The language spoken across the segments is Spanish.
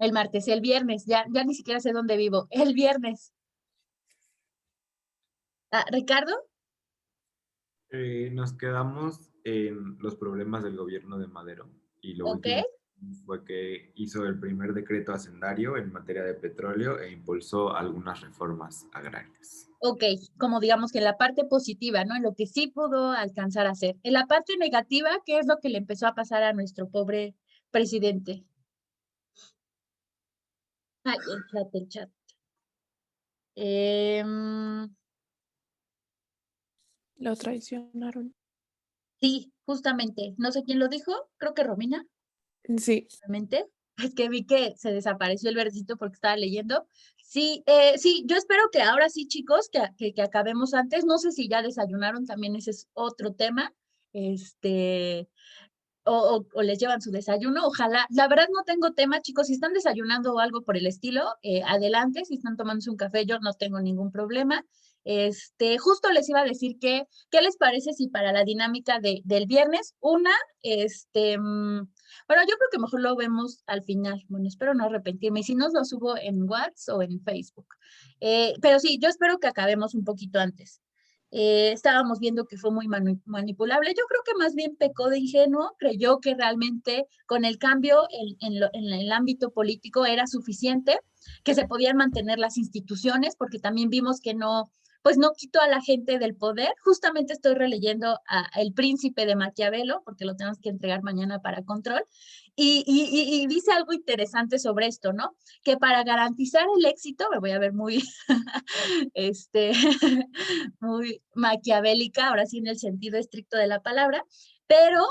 El martes, el viernes, ya ni siquiera sé dónde vivo. El viernes. Ah, ¿Ricardo? Nos quedamos en los problemas del gobierno de Madero y lo Ok. último fue que hizo el primer decreto hacendario en materia de petróleo e impulsó algunas reformas agrarias. Ok, como digamos que en la parte positiva, ¿no? En lo que sí pudo alcanzar a hacer. En la parte negativa, ¿qué es lo que le empezó a pasar a nuestro pobre presidente? Ay, el chat, el chat. Em, Lo traicionaron. sí, justamente. No sé quién lo dijo, creo que Romina, Sí, realmente. Es que vi que se desapareció el versito porque estaba leyendo. Sí, sí, yo espero que ahora sí, chicos, que acabemos antes. No sé si ya desayunaron, también ese es otro tema. Este, o les llevan su desayuno, ojalá. La verdad no tengo tema, chicos, si están desayunando o algo por el estilo, adelante, si están tomándose un café, yo no tengo ningún problema. Justo les iba a decir que, ¿qué les parece si para la dinámica del viernes, bueno, yo creo que mejor lo vemos al final, bueno, espero no arrepentirme, y si no, lo subo en WhatsApp o en Facebook. Pero sí, yo espero que acabemos un poquito antes. Estábamos viendo que fue muy manipulable. Yo creo que más bien pecó de ingenuo, creyó que realmente con el cambio en el ámbito político era suficiente, que se podían mantener las instituciones, porque también vimos que no, pues no quitó a la gente del poder. Justamente estoy releyendo a El Príncipe de Maquiavelo, porque lo tenemos que entregar mañana para control, y dice algo interesante sobre esto, ¿no? Que para garantizar el éxito, me voy a ver muy, este, muy maquiavélica, ahora sí en el sentido estricto de la palabra, pero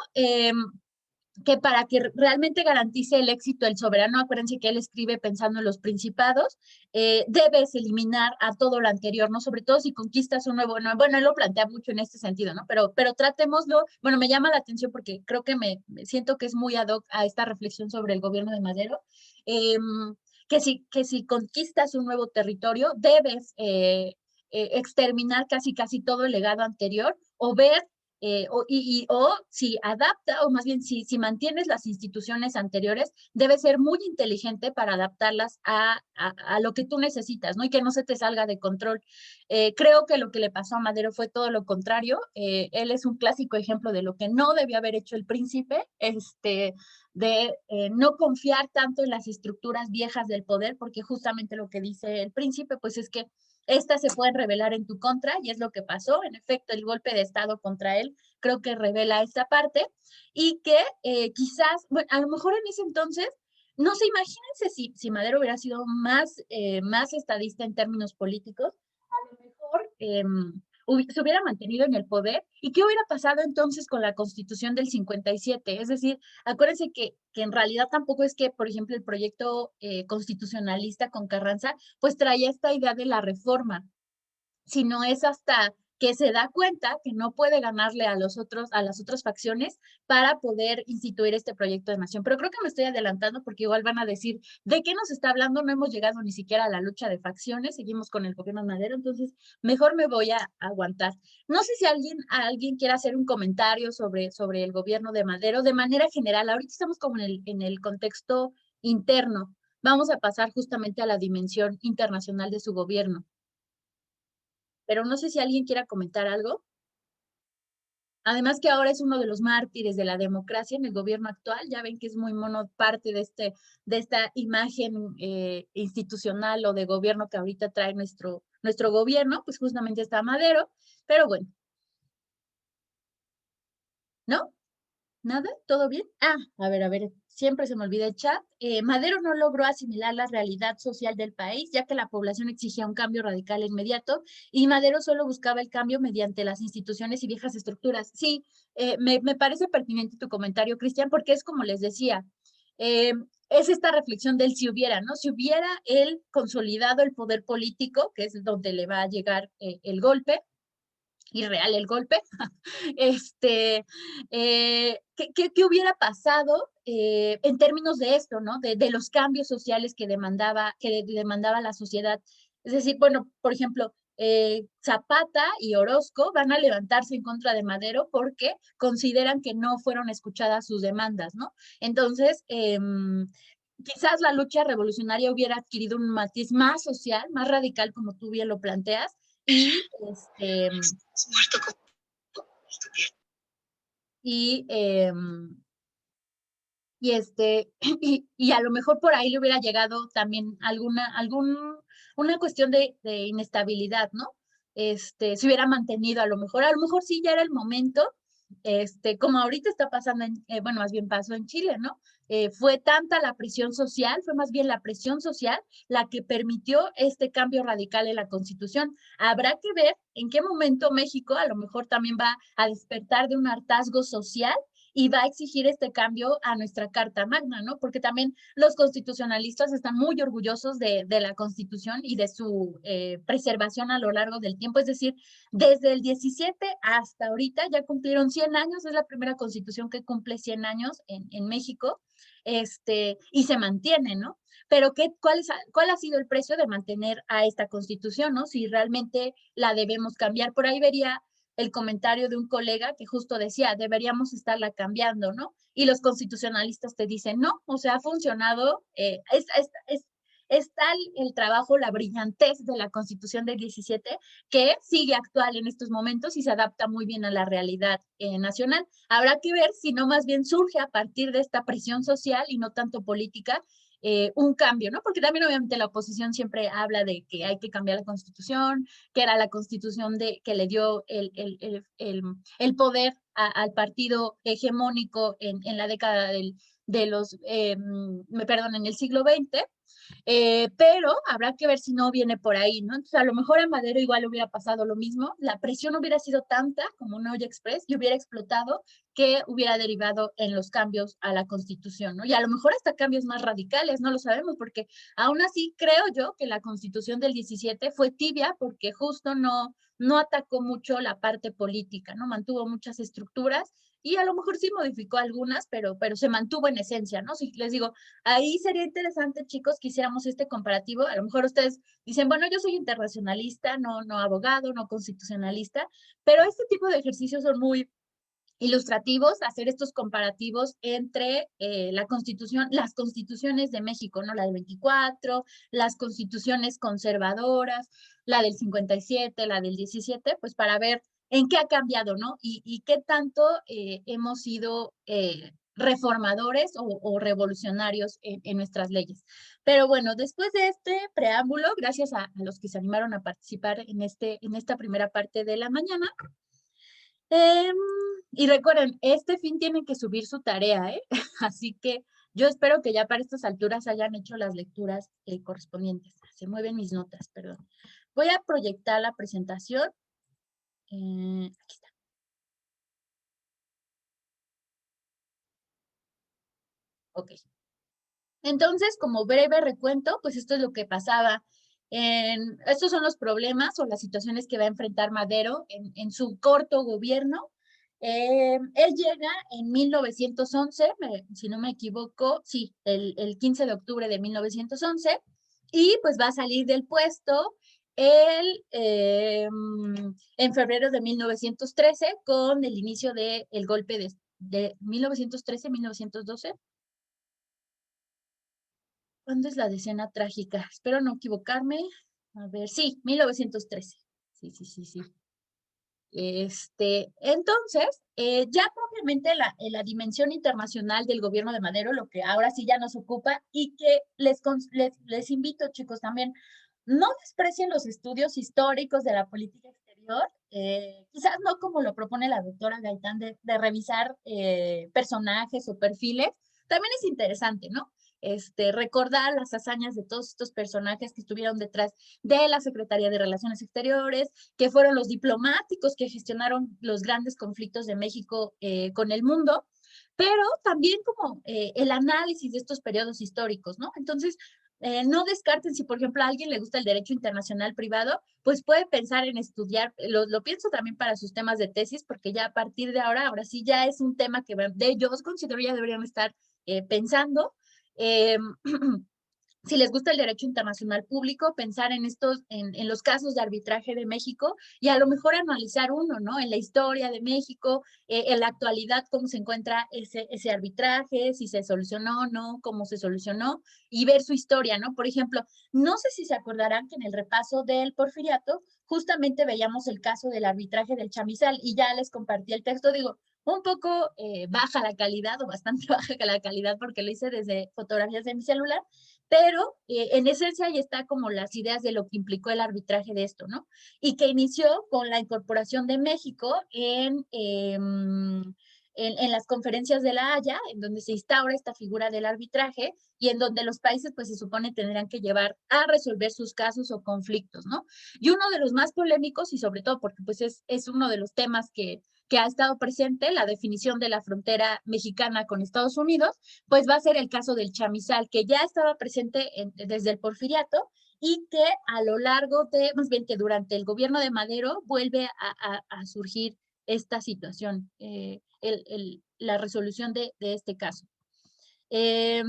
que para que realmente garantice el éxito el soberano, acuérdense que él escribe pensando en los principados, debes eliminar a todo lo anterior, ¿no? Sobre todo si conquistas un nuevo, no, bueno, él lo plantea mucho en este sentido, ¿no? Pero tratémoslo, bueno, me llama la atención porque creo que me siento que es muy ad hoc a esta reflexión sobre el gobierno de Madero, eh, que si conquistas un nuevo territorio, debes exterminar casi todo el legado anterior o ver o si adapta, o más bien si mantienes las instituciones anteriores, debe ser muy inteligente para adaptarlas a lo que tú necesitas, ¿no? Y que no se te salga de control. Creo que lo que le pasó a Madero fue todo lo contrario. Él es un clásico ejemplo de lo que no debió haber hecho el príncipe, de no confiar tanto en las estructuras viejas del poder, porque justamente lo que dice el príncipe, pues es que estas se pueden revelar en tu contra, y es lo que pasó. En efecto, el golpe de Estado contra él creo que revela esta parte, y que quizás, bueno, a lo mejor en ese entonces, no sé, imagínense si Madero hubiera sido más estadista en términos políticos, a lo mejor se hubiera mantenido en el poder. ¿Y qué hubiera pasado entonces con la Constitución del 57? Es decir, acuérdense que en realidad tampoco es que, por ejemplo, el proyecto constitucionalista con Carranza, pues traía esta idea de la reforma, sino es hasta que se da cuenta que no puede ganarle a las otras facciones para poder instituir este proyecto de nación. Pero creo que me estoy adelantando porque igual van a decir, ¿de qué nos está hablando? No hemos llegado ni siquiera a la lucha de facciones, seguimos con el gobierno de Madero, entonces mejor me voy a aguantar. No sé si alguien quiere hacer un comentario sobre el gobierno de Madero de manera general. Ahorita estamos como en el contexto interno. Vamos a pasar justamente a la dimensión internacional de su gobierno, pero no sé si alguien quiera comentar algo. Además que ahora es uno de los mártires de la democracia en el gobierno actual. Ya ven que es muy mono parte de esta imagen institucional o de gobierno que ahorita trae nuestro gobierno, pues justamente está Madero. Pero bueno, ¿no? ¿Nada? ¿Todo bien? A ver, siempre se me olvida el chat. Madero no logró asimilar la realidad social del país, ya que la población exigía un cambio radical e inmediato, y Madero solo buscaba el cambio mediante las instituciones y viejas estructuras. Sí, me parece pertinente tu comentario, Cristian, porque es como les decía, eh, es esta reflexión del si hubiera, ¿no? Si hubiera él consolidado el poder político, que es donde le va a llegar el golpe, irreal el golpe, ¿qué hubiera pasado en términos de esto, ¿no? De los cambios sociales que demandaba la sociedad. Es decir, bueno, por ejemplo, Zapata y Orozco van a levantarse en contra de Madero porque consideran que no fueron escuchadas sus demandas, ¿no? Entonces, quizás la lucha revolucionaria hubiera adquirido un matiz más social, más radical, como tú bien lo planteas, y y y a lo mejor por ahí le hubiera llegado también una cuestión de inestabilidad, ¿no? Se hubiera mantenido a lo mejor sí ya era el momento, como ahorita está pasando bueno, más bien pasó en Chile, ¿no? Fue tanta la presión social, fue más bien la presión social la que permitió este cambio radical en la Constitución. Habrá que ver en qué momento México a lo mejor también va a despertar de un hartazgo social y va a exigir este cambio a nuestra Carta Magna, ¿no? Porque también los constitucionalistas están muy orgullosos de la Constitución y de su preservación a lo largo del tiempo, es decir, desde el 17 hasta ahorita ya cumplieron 100 años, es la primera Constitución que cumple 100 años en México, y se mantiene, ¿no? Pero ¿cuál ha sido el precio de mantener a esta Constitución, ¿no? Si realmente la debemos cambiar. Por ahí vería el comentario de un colega que justo decía, deberíamos estarla cambiando, ¿no? Y los constitucionalistas te dicen, no, o sea, ha funcionado, es tal el trabajo, la brillantez de la Constitución del 17 que sigue actual en estos momentos y se adapta muy bien a la realidad nacional. Habrá que ver si no más bien surge a partir de esta presión social y no tanto política, un cambio, ¿no? Porque también obviamente la oposición siempre habla de que hay que cambiar la Constitución, que era la Constitución que le dio el poder al partido hegemónico en la década de los, perdón, en el siglo XX, pero habrá que ver si no viene por ahí, ¿no? Entonces, a lo mejor a Madero igual hubiera pasado lo mismo, la presión hubiera sido tanta como un olla express y hubiera explotado que hubiera derivado en los cambios a la Constitución, ¿no? Y a lo mejor hasta cambios más radicales, no lo sabemos, porque aún así creo yo que la Constitución del 17 fue tibia porque justo no atacó mucho la parte política, ¿no? Mantuvo muchas estructuras y a lo mejor sí modificó algunas, pero se mantuvo en esencia, ¿no? Si les digo, ahí sería interesante, chicos, que hiciéramos este comparativo. A lo mejor ustedes dicen, bueno, yo soy internacionalista, no abogado, no constitucionalista, pero este tipo de ejercicios son muy ilustrativos, hacer estos comparativos entre la Constitución, las constituciones de México, ¿no? La del 24, las constituciones conservadoras, la del 57, la del 17, pues para ver en qué ha cambiado, ¿no? Y qué tanto hemos sido reformadores o revolucionarios en nuestras leyes. Pero bueno, después de este preámbulo, gracias a los que se animaron a participar en esta primera parte de la mañana, Em, y recuerden, este fin tienen que subir su tarea, ¿eh? Así que yo espero que ya para estas alturas hayan hecho las lecturas correspondientes. Se mueven mis notas, perdón. Voy a proyectar la presentación. Aquí está. Ok. Entonces, como breve recuento, pues esto es lo que pasaba. Estos son los problemas o las situaciones que va a enfrentar Madero en su corto gobierno. Él llega en 1911, si no me equivoco, sí, el 15 de octubre de 1911, y pues va a salir del puesto en febrero de 1913 con el inicio del golpe de 1913-1912. ¿Cuándo es la decena trágica? Espero no equivocarme. A ver, sí, 1913. Sí, sí, sí, sí. Entonces, ya propiamente la dimensión internacional del gobierno de Madero, lo que ahora sí ya nos ocupa y que les invito, chicos, también, no desprecien los estudios históricos de la política exterior, quizás no como lo propone la doctora Gaitán de revisar personajes o perfiles, también es interesante, ¿no? Recordar las hazañas de todos estos personajes que estuvieron detrás de la Secretaría de Relaciones Exteriores, que fueron los diplomáticos que gestionaron los grandes conflictos de México con el mundo, pero también como el análisis de estos periodos históricos, ¿no? Entonces, no descarten si, por ejemplo, a alguien le gusta el derecho internacional privado, pues puede pensar en estudiar, lo pienso también para sus temas de tesis, porque ya a partir de ahora sí ya es un tema que yo considero ya deberían estar pensando. si les gusta el derecho internacional público, pensar en en los casos de arbitraje de México y a lo mejor analizar uno, ¿no? En la historia de México, en la actualidad, cómo se encuentra ese arbitraje, si se solucionó o no, cómo se solucionó, y ver su historia, ¿no? Por ejemplo, no sé si se acordarán que en el repaso del Porfiriato, justamente veíamos el caso del arbitraje del chamizal, y ya les compartí el texto, digo, un poco baja la calidad, o bastante baja la calidad, porque lo hice desde fotografías de mi celular, pero en esencia ahí está como las ideas de lo que implicó el arbitraje de esto, ¿no? Y que inició con la incorporación de México en las conferencias de La Haya, en donde se instaura esta figura del arbitraje y en donde los países pues se supone tendrán que llevar a resolver sus casos o conflictos, ¿no? Y uno de los más polémicos, y sobre todo porque pues es uno de los temas que ha estado presente, la definición de la frontera mexicana con Estados Unidos, pues va a ser el caso del chamizal, que ya estaba presente desde el Porfiriato y que a lo largo de, más bien que durante el gobierno de Madero, vuelve a surgir esta situación, la resolución de este caso. Eh,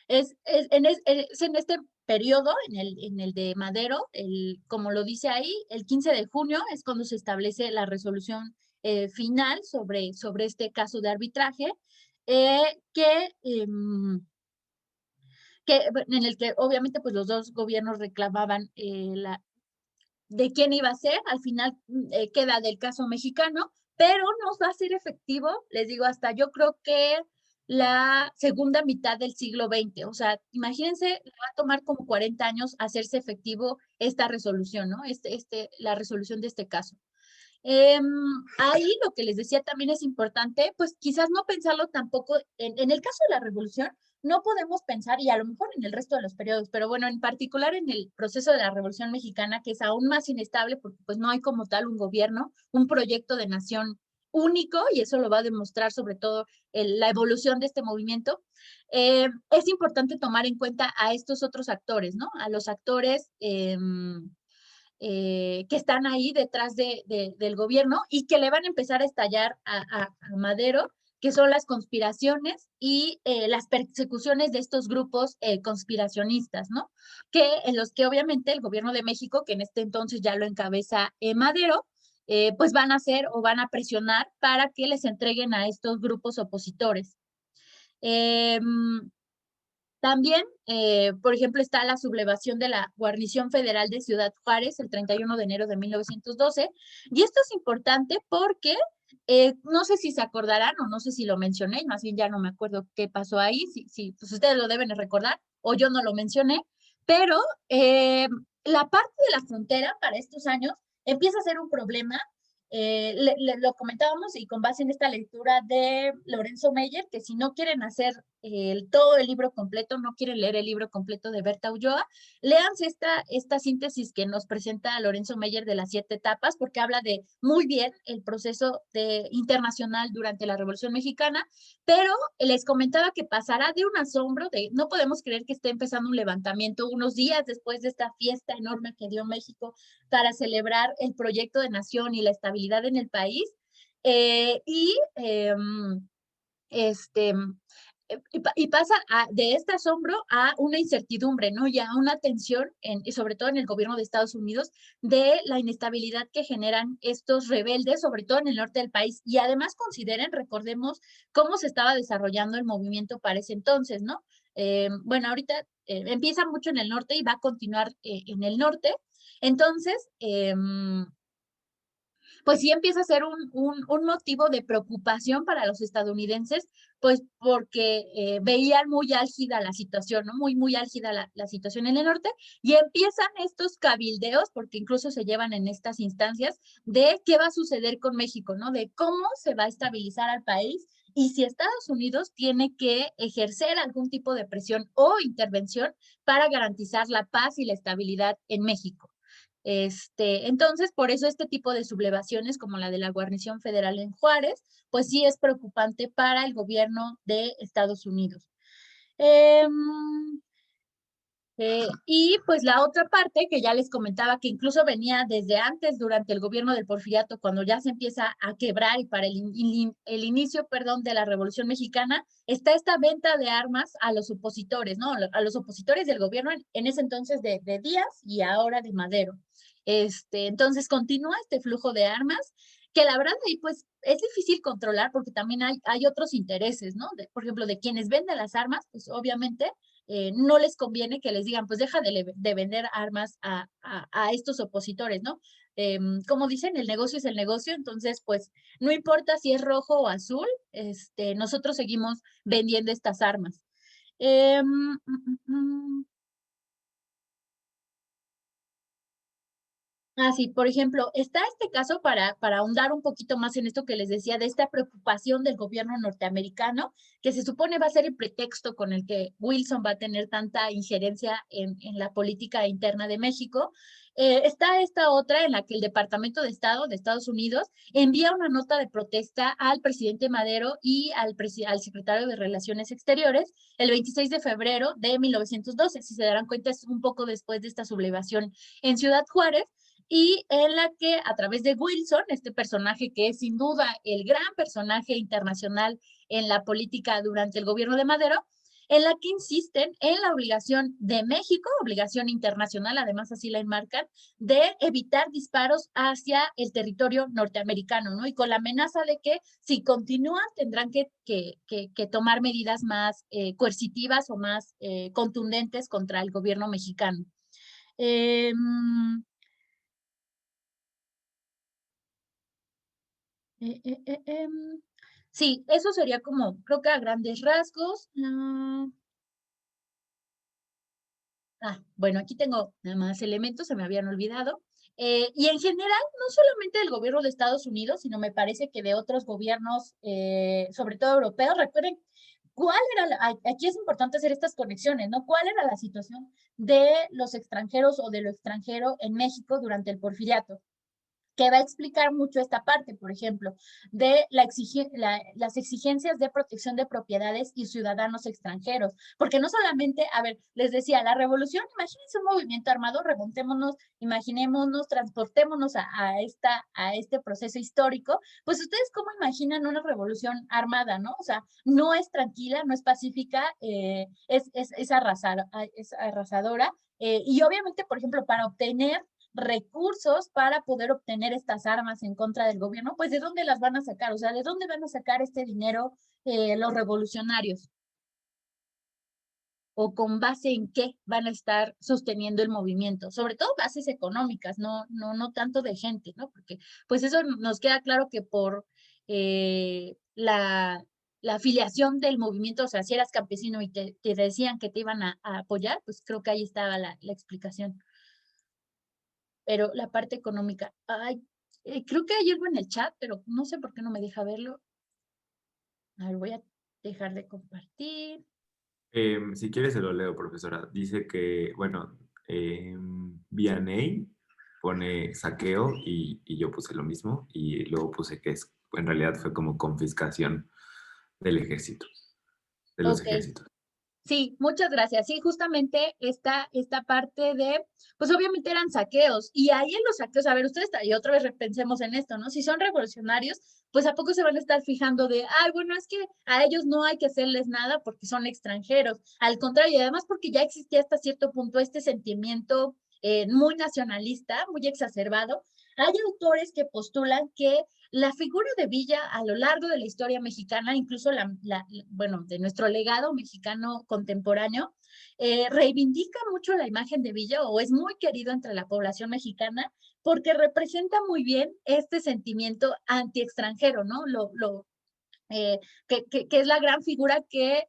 es en este periodo, en el de Madero, como lo dice ahí, el 15 de junio es cuando se establece la resolución final sobre este caso de arbitraje, eh, que, en el que obviamente pues los dos gobiernos reclamaban de quién iba a ser, al final queda del caso mexicano, pero no va a ser efectivo, les digo, hasta yo creo que la segunda mitad del siglo XX. O sea, imagínense, le va a tomar como 40 años hacerse efectivo esta resolución, ¿no? La resolución de este caso. Eh, Ahí lo que les decía también es importante, pues quizás no pensarlo tampoco, en el caso de la revolución, no podemos pensar, y a lo mejor en el resto de los periodos, pero bueno, en particular en el proceso de la Revolución Mexicana, que es aún más inestable porque pues no hay como tal un gobierno, un proyecto de nación único, y eso lo va a demostrar sobre todo la evolución de este movimiento. Es importante tomar en cuenta a estos otros actores, ¿no? A los actores que están ahí detrás del gobierno y que le van a empezar a estallar a Madero, que son las conspiraciones y las persecuciones de estos grupos conspiracionistas, ¿no? En los que obviamente el gobierno de México, que en este entonces ya lo encabeza Madero, pues van a hacer o van a presionar para que les entreguen a estos grupos opositores. Eh, También, por ejemplo, está la sublevación de la guarnición federal de Ciudad Juárez el 31 de enero de 1912. Y esto es importante porque no sé si se acordarán o no sé si lo mencioné, más bien ya no me acuerdo qué pasó ahí, si pues ustedes lo deben recordar o yo no lo mencioné, pero la parte de la frontera para estos años empieza a ser un problema. Lo comentábamos y con base en esta lectura de Lorenzo Meyer, que si no quieren hacer todo el libro completo, no quieren leer el libro completo de Berta Ulloa, léanse esta síntesis que nos presenta Lorenzo Meyer de las 7 etapas, porque habla de muy bien el proceso internacional durante la Revolución Mexicana, pero les comentaba que pasará de un asombro de no podemos creer que esté empezando un levantamiento unos días después de esta fiesta enorme que dio México para celebrar el proyecto de nación y la estabilidad en el país. Eh, y eh, este, y pasa de este asombro a una incertidumbre, ¿no? Y a una tensión, y sobre todo en el gobierno de Estados Unidos, de la inestabilidad que generan estos rebeldes, sobre todo en el norte del país. Y además recordemos cómo se estaba desarrollando el movimiento para ese entonces, ¿no? Bueno, ahorita empieza mucho en el norte y va a continuar en el norte. Entonces, pues sí empieza a ser un motivo de preocupación para los estadounidenses, pues porque veían muy álgida la situación, ¿no? Muy álgida la situación en el norte, y empiezan estos cabildeos, porque incluso se llevan en estas instancias, de qué va a suceder con México, ¿no? De cómo se va a estabilizar al país y si Estados Unidos tiene que ejercer algún tipo de presión o intervención para garantizar la paz y la estabilidad en México. Entonces, por eso este tipo de sublevaciones, como la de la guarnición federal en Juárez, pues sí es preocupante para el gobierno de Estados Unidos. Eh, Y pues la otra parte que ya les comentaba que incluso venía desde antes durante el gobierno del Porfiriato, cuando ya se empieza a quebrar y para el inicio, perdón, de la Revolución Mexicana, está esta venta de armas a los opositores, ¿no? A los opositores del gobierno en ese entonces de Díaz y ahora de Madero. Entonces continúa este flujo de armas que la verdad ahí pues es difícil controlar porque también hay otros intereses, ¿no? Por ejemplo, de quienes venden las armas, pues obviamente no les conviene que les digan, pues deja de vender armas a estos opositores, ¿no? Como dicen, el negocio es el negocio, entonces pues no importa si es rojo o azul, nosotros seguimos vendiendo estas armas. Eh, mm, mm, mm. Ah, sí, por ejemplo, está este caso para ahondar un poquito más en esto que les decía, de esta preocupación del gobierno norteamericano, que se supone va a ser el pretexto con el que Wilson va a tener tanta injerencia en la política interna de México. Está esta otra en la que el Departamento de Estado de Estados Unidos envía una nota de protesta al presidente Madero y al secretario de Relaciones Exteriores el 26 de febrero de 1912. Si se darán cuenta, es un poco después de esta sublevación en Ciudad Juárez y en la que a través de Wilson, este personaje que es sin duda el gran personaje internacional en la política durante el gobierno de Madero, en la que insisten en la obligación de México, obligación internacional, además así la enmarcan, de evitar disparos hacia el territorio norteamericano, ¿no? Y con la amenaza de que si continúan tendrán que tomar medidas más coercitivas o más contundentes contra el gobierno mexicano. Eh, Eh, eh, eh, em, Sí, eso sería como, creo que a grandes rasgos. Bueno, aquí tengo más elementos, se me habían olvidado. Y en general, no solamente del gobierno de Estados Unidos, sino me parece que de otros gobiernos, sobre todo europeos. Recuerden, aquí es importante hacer estas conexiones, ¿no? ¿Cuál era la situación de los extranjeros o de lo extranjero en México durante el Porfiriato? Que va a explicar mucho esta parte, por ejemplo, de las exigencias de protección de propiedades y ciudadanos extranjeros. Porque no solamente, a ver, les decía, la revolución, imagínense un movimiento armado, remontémonos, imaginémonos, transportémonos a este proceso histórico, pues ustedes cómo imaginan una revolución armada, ¿no? O sea, no es tranquila, no es pacífica, es arrasadora. Y obviamente, por ejemplo, para obtener recursos para poder obtener estas armas en contra del gobierno, pues ¿de dónde las van a sacar? O sea, ¿de dónde van a sacar este dinero los revolucionarios? ¿O con base en qué van a estar sosteniendo el movimiento? Sobre todo bases económicas, no tanto de gente, ¿no? Porque pues eso nos queda claro que por la afiliación del movimiento, o sea, si eras campesino y te decían que te iban a apoyar, pues creo que ahí estaba la explicación. Pero la parte económica, creo que hay algo en el chat, pero no sé por qué no me deja verlo. A ver, voy a dejar de compartir. Si quieres se lo leo, profesora. Dice que, bueno, Vianney pone saqueo y yo puse lo mismo y luego puse que en realidad fue como confiscación del ejército, de los Ok, ejércitos. sí, muchas gracias. Sí, justamente esta parte de, pues obviamente eran saqueos y ahí en los saqueos, a ver, ustedes, y otra vez repensemos en esto, ¿no? Si son revolucionarios, pues ¿a poco se van a estar fijando de, bueno, es que a ellos no hay que hacerles nada porque son extranjeros? Al contrario, y además porque ya existía hasta cierto punto este sentimiento muy nacionalista, muy exacerbado. Hay autores que postulan que la figura de Villa a lo largo de la historia mexicana, incluso bueno, de nuestro legado mexicano contemporáneo, reivindica mucho la imagen de Villa o es muy querido entre la población mexicana porque representa muy bien este sentimiento anti-extranjero, ¿no? Que es la gran figura que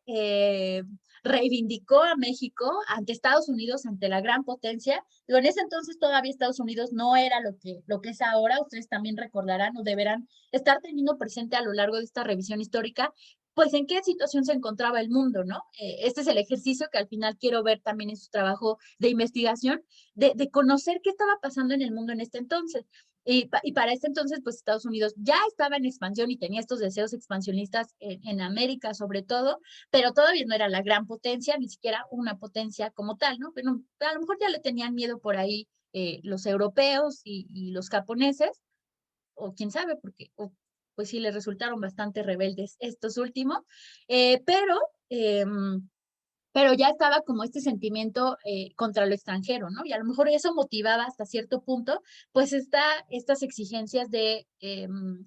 reivindicó a México ante Estados Unidos, ante la gran potencia. Pero en ese entonces todavía Estados Unidos no era lo que es ahora. Ustedes también recordarán o deberán estar teniendo presente a lo largo de esta revisión histórica, pues en qué situación se encontraba el mundo, ¿no? Este es el ejercicio que al final quiero ver también en su trabajo de investigación, de conocer qué estaba pasando en el mundo en este entonces. Y para este entonces, pues Estados Unidos ya estaba en expansión y tenía estos deseos expansionistas en América sobre todo, pero todavía no era la gran potencia, ni siquiera una potencia como tal, ¿no? Pero a lo mejor ya le tenían miedo por ahí los europeos y los japoneses, o quién sabe, porque pues sí les resultaron bastante rebeldes estos últimos, pero... pero ya estaba como este sentimiento contra lo extranjero, ¿no? Y a lo mejor eso motivaba hasta cierto punto, pues estas exigencias de,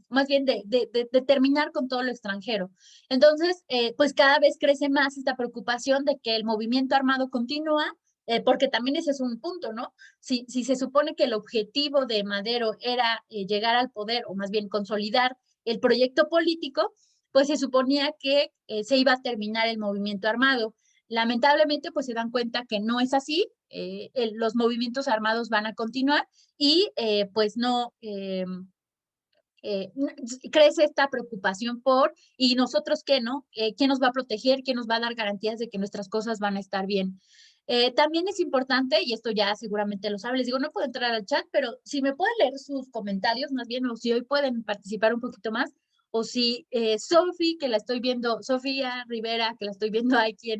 más bien de terminar con todo lo extranjero. Entonces, pues cada vez crece más esta preocupación de que el movimiento armado continúa, porque también ese es un punto, ¿no? Si se supone que el objetivo de Madero era llegar al poder, o más bien consolidar el proyecto político, pues se suponía que se iba a terminar el movimiento armado. Lamentablemente, pues se dan cuenta que no es así, los movimientos armados van a continuar y pues no, crece esta preocupación por, ¿y nosotros qué, no? ¿Quién nos va a proteger? ¿Quién nos va a dar garantías de que nuestras cosas van a estar bien? También es importante, y esto ya seguramente lo saben, les digo, no puedo entrar al chat, pero si me pueden leer sus comentarios, más bien, o si hoy pueden participar un poquito más, o si Sofi, que la estoy viendo, Sofía Rivera, que la estoy viendo aquí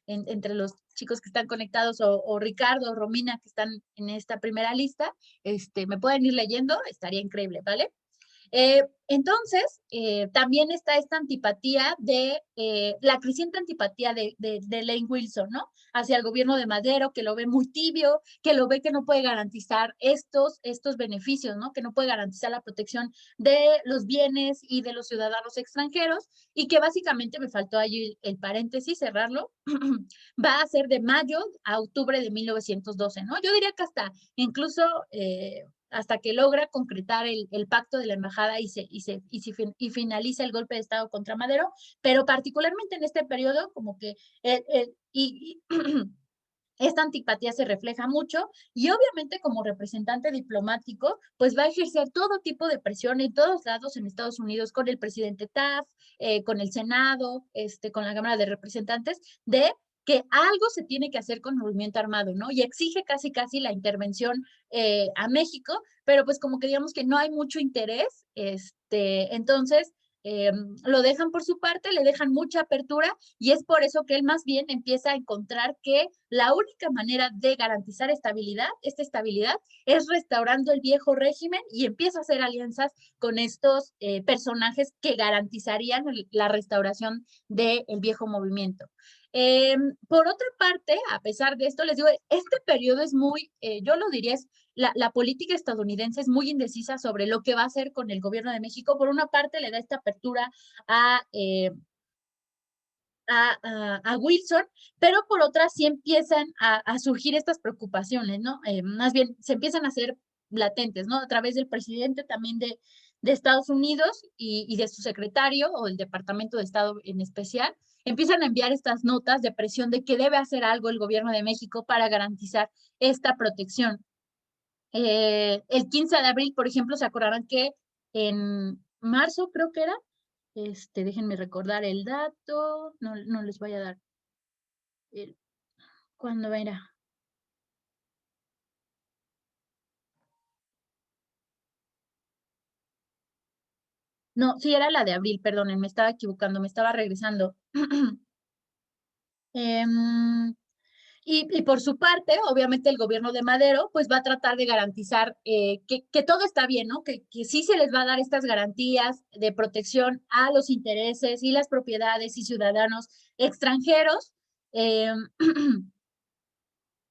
entre los chicos que están conectados, o Ricardo, o Romina, que están en esta primera lista, me pueden ir leyendo, estaría increíble, ¿vale? Entonces, también está esta antipatía la creciente antipatía de Lane Wilson, ¿no? Hacia el gobierno de Madero, que lo ve muy tibio, que lo ve que no puede garantizar estos beneficios, ¿no? Que no puede garantizar la protección de los bienes y de los ciudadanos extranjeros, y que básicamente, me faltó allí el paréntesis, cerrarlo, va a ser de mayo a octubre de 1912, ¿no? Yo diría que hasta incluso hasta que logra concretar el pacto de la embajada y finaliza el golpe de Estado contra Madero, pero particularmente en este periodo, como que esta antipatía se refleja mucho y obviamente como representante diplomático, pues va a ejercer todo tipo de presión en todos lados en Estados Unidos con el presidente Taft, con el Senado, con la Cámara de Representantes, de que algo se tiene que hacer con el movimiento armado, ¿no? Y exige casi la intervención a México, pero pues como que digamos que no hay mucho interés, entonces lo dejan por su parte, le dejan mucha apertura y es por eso que él más bien empieza a encontrar que la única manera de garantizar esta estabilidad, es restaurando el viejo régimen y empieza a hacer alianzas con estos personajes que garantizarían la restauración del viejo movimiento. Por otra parte, a pesar de esto, les digo, este periodo es muy, yo lo diría, la política estadounidense es muy indecisa sobre lo que va a hacer con el gobierno de México. Por una parte, le da esta apertura a Wilson, pero por otra sí empiezan a surgir estas preocupaciones, ¿no? Más bien se empiezan a hacer latentes, ¿no? A través del presidente también de Estados Unidos y de su secretario o el Departamento de Estado en especial, empiezan a enviar estas notas de presión de que debe hacer algo el gobierno de México para garantizar esta protección. El 15 de abril, por ejemplo, se acordarán que en marzo, creo que era, déjenme recordar el dato, no les voy a dar ¿cuándo era? No, sí, era la de abril, perdonen, me estaba equivocando, me estaba regresando. Y por su parte, obviamente el gobierno de Madero pues va a tratar de garantizar que todo está bien, ¿no? Que sí se les va a dar estas garantías de protección a los intereses y las propiedades y ciudadanos extranjeros. Eh,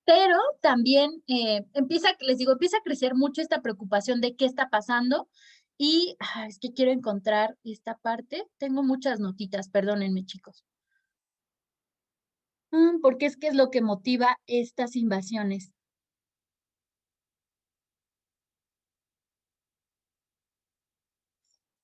pero también empieza a crecer mucho esta preocupación de qué está pasando y es que quiero encontrar esta parte. Tengo muchas notitas, perdónenme, chicos. Porque es que es lo que motiva estas invasiones.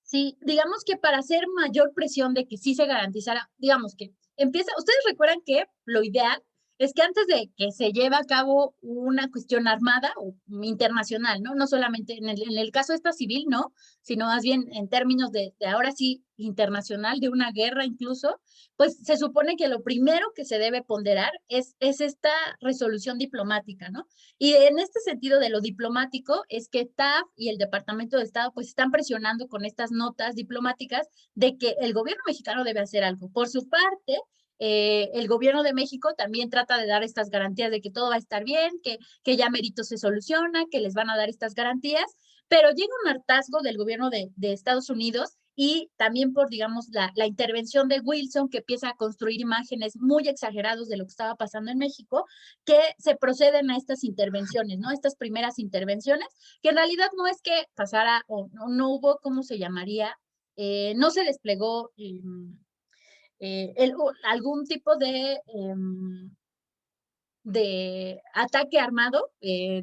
Sí, digamos que para hacer mayor presión de que sí se garantizara, digamos que ustedes recuerdan que lo ideal es que antes de que se lleve a cabo una cuestión armada o internacional, ¿no? No solamente en el caso esta civil, no, sino más bien en términos de ahora sí internacional, de una guerra incluso, pues se supone que lo primero que se debe ponderar es esta resolución diplomática, ¿no? Y en este sentido de lo diplomático es que TAF y el Departamento de Estado pues están presionando con estas notas diplomáticas de que el gobierno mexicano debe hacer algo. Por su parte, el gobierno de México también trata de dar estas garantías de que todo va a estar bien, que ya merito se soluciona, que les van a dar estas garantías, pero llega un hartazgo del gobierno de Estados Unidos y también por, digamos, la intervención de Wilson, que empieza a construir imágenes muy exageradas de lo que estaba pasando en México, que se proceden a estas intervenciones, ¿no? Estas primeras intervenciones, que en realidad no es que pasara o no hubo, ¿cómo se llamaría? No se desplegó algún tipo de ataque armado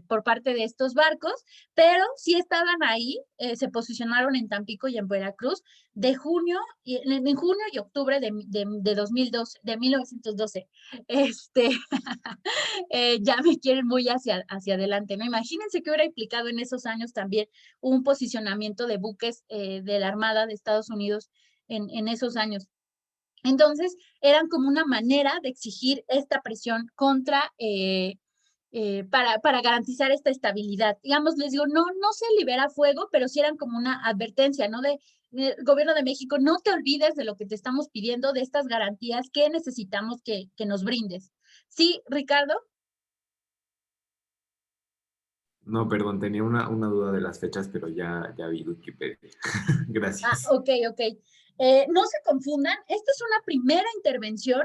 por parte de estos barcos, pero sí estaban ahí, se posicionaron en Tampico y en Veracruz de junio en junio y octubre de 2012, de 1912. Ya me quieren muy hacia adelante, ¿no? Imagínense que hubiera implicado en esos años también un posicionamiento de buques de la Armada de Estados Unidos en esos años. Entonces, eran como una manera de exigir esta presión contra, para garantizar esta estabilidad. Digamos, les digo, no se libera fuego, pero sí eran como una advertencia, ¿no? De gobierno de México, no te olvides de lo que te estamos pidiendo, de estas garantías que necesitamos que nos brindes. Sí, Ricardo. No, perdón, tenía una duda de las fechas, pero ya vi Wikipedia. Gracias. Ok. No se confundan, esta es una primera intervención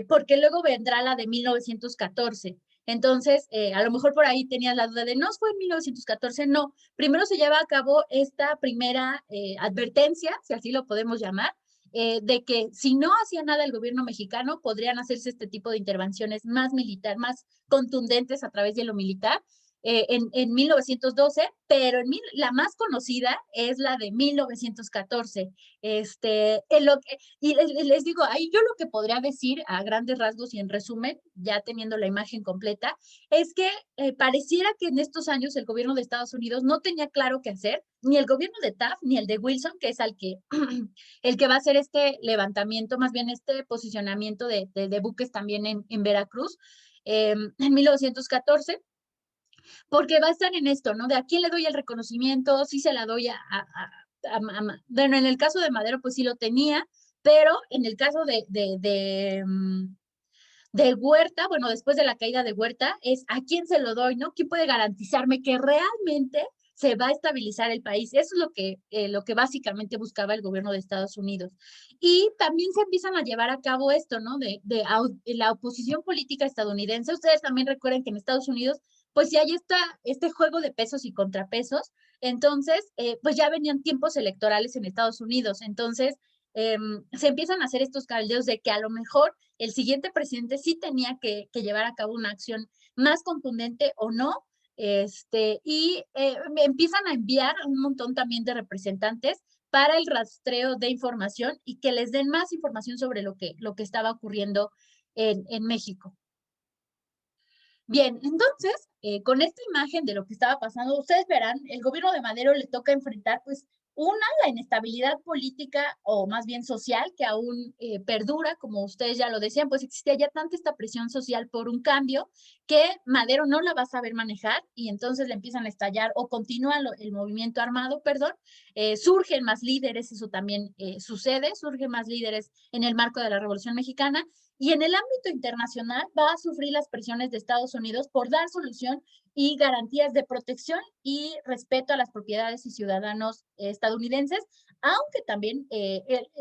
porque luego vendrá la de 1914. Entonces, a lo mejor por ahí tenías la duda de, no fue en 1914, no. Primero se lleva a cabo esta primera advertencia, si así lo podemos llamar, de que si no hacía nada el gobierno mexicano, podrían hacerse este tipo de intervenciones más militar, más contundentes a través de lo militar en 1912, pero la más conocida es la de 1914. Y les digo, ahí yo lo que podría decir a grandes rasgos y en resumen, ya teniendo la imagen completa, es que pareciera que en estos años el gobierno de Estados Unidos no tenía claro qué hacer, ni el gobierno de Taft, ni el de Wilson, que es el que va a hacer este levantamiento, más bien este posicionamiento de buques también en Veracruz en 1914, porque va a estar en esto, ¿no? De a quién le doy el reconocimiento, si se la doy bueno, en el caso de Madero, pues sí lo tenía, pero en el caso de Huerta, bueno, después de la caída de Huerta, es a quién se lo doy, ¿no? ¿Quién puede garantizarme que realmente se va a estabilizar el país? Eso es lo que básicamente buscaba el gobierno de Estados Unidos. Y también se empiezan a llevar a cabo esto, ¿no? De la oposición política estadounidense. Ustedes también recuerden que en Estados Unidos, pues sí hay este juego de pesos y contrapesos. Entonces, pues ya venían tiempos electorales en Estados Unidos. Entonces, se empiezan a hacer estos caldeos de que a lo mejor el siguiente presidente sí tenía que llevar a cabo una acción más contundente o no, y empiezan a enviar un montón también de representantes para el rastreo de información y que les den más información sobre lo que estaba ocurriendo en México. Bien, entonces, con esta imagen de lo que estaba pasando, ustedes verán, el gobierno de Madero le toca enfrentar, pues, la inestabilidad política o más bien social que aún perdura, como ustedes ya lo decían, pues existía ya tanta esta presión social por un cambio que Madero no la va a saber manejar y entonces le empiezan a estallar o continúa el movimiento armado, perdón, surgen más líderes, eso también sucede, surgen más líderes en el marco de la Revolución Mexicana y en el ámbito internacional va a sufrir las presiones de Estados Unidos por dar solución y garantías de protección y respeto a las propiedades y ciudadanos estadounidenses, aunque también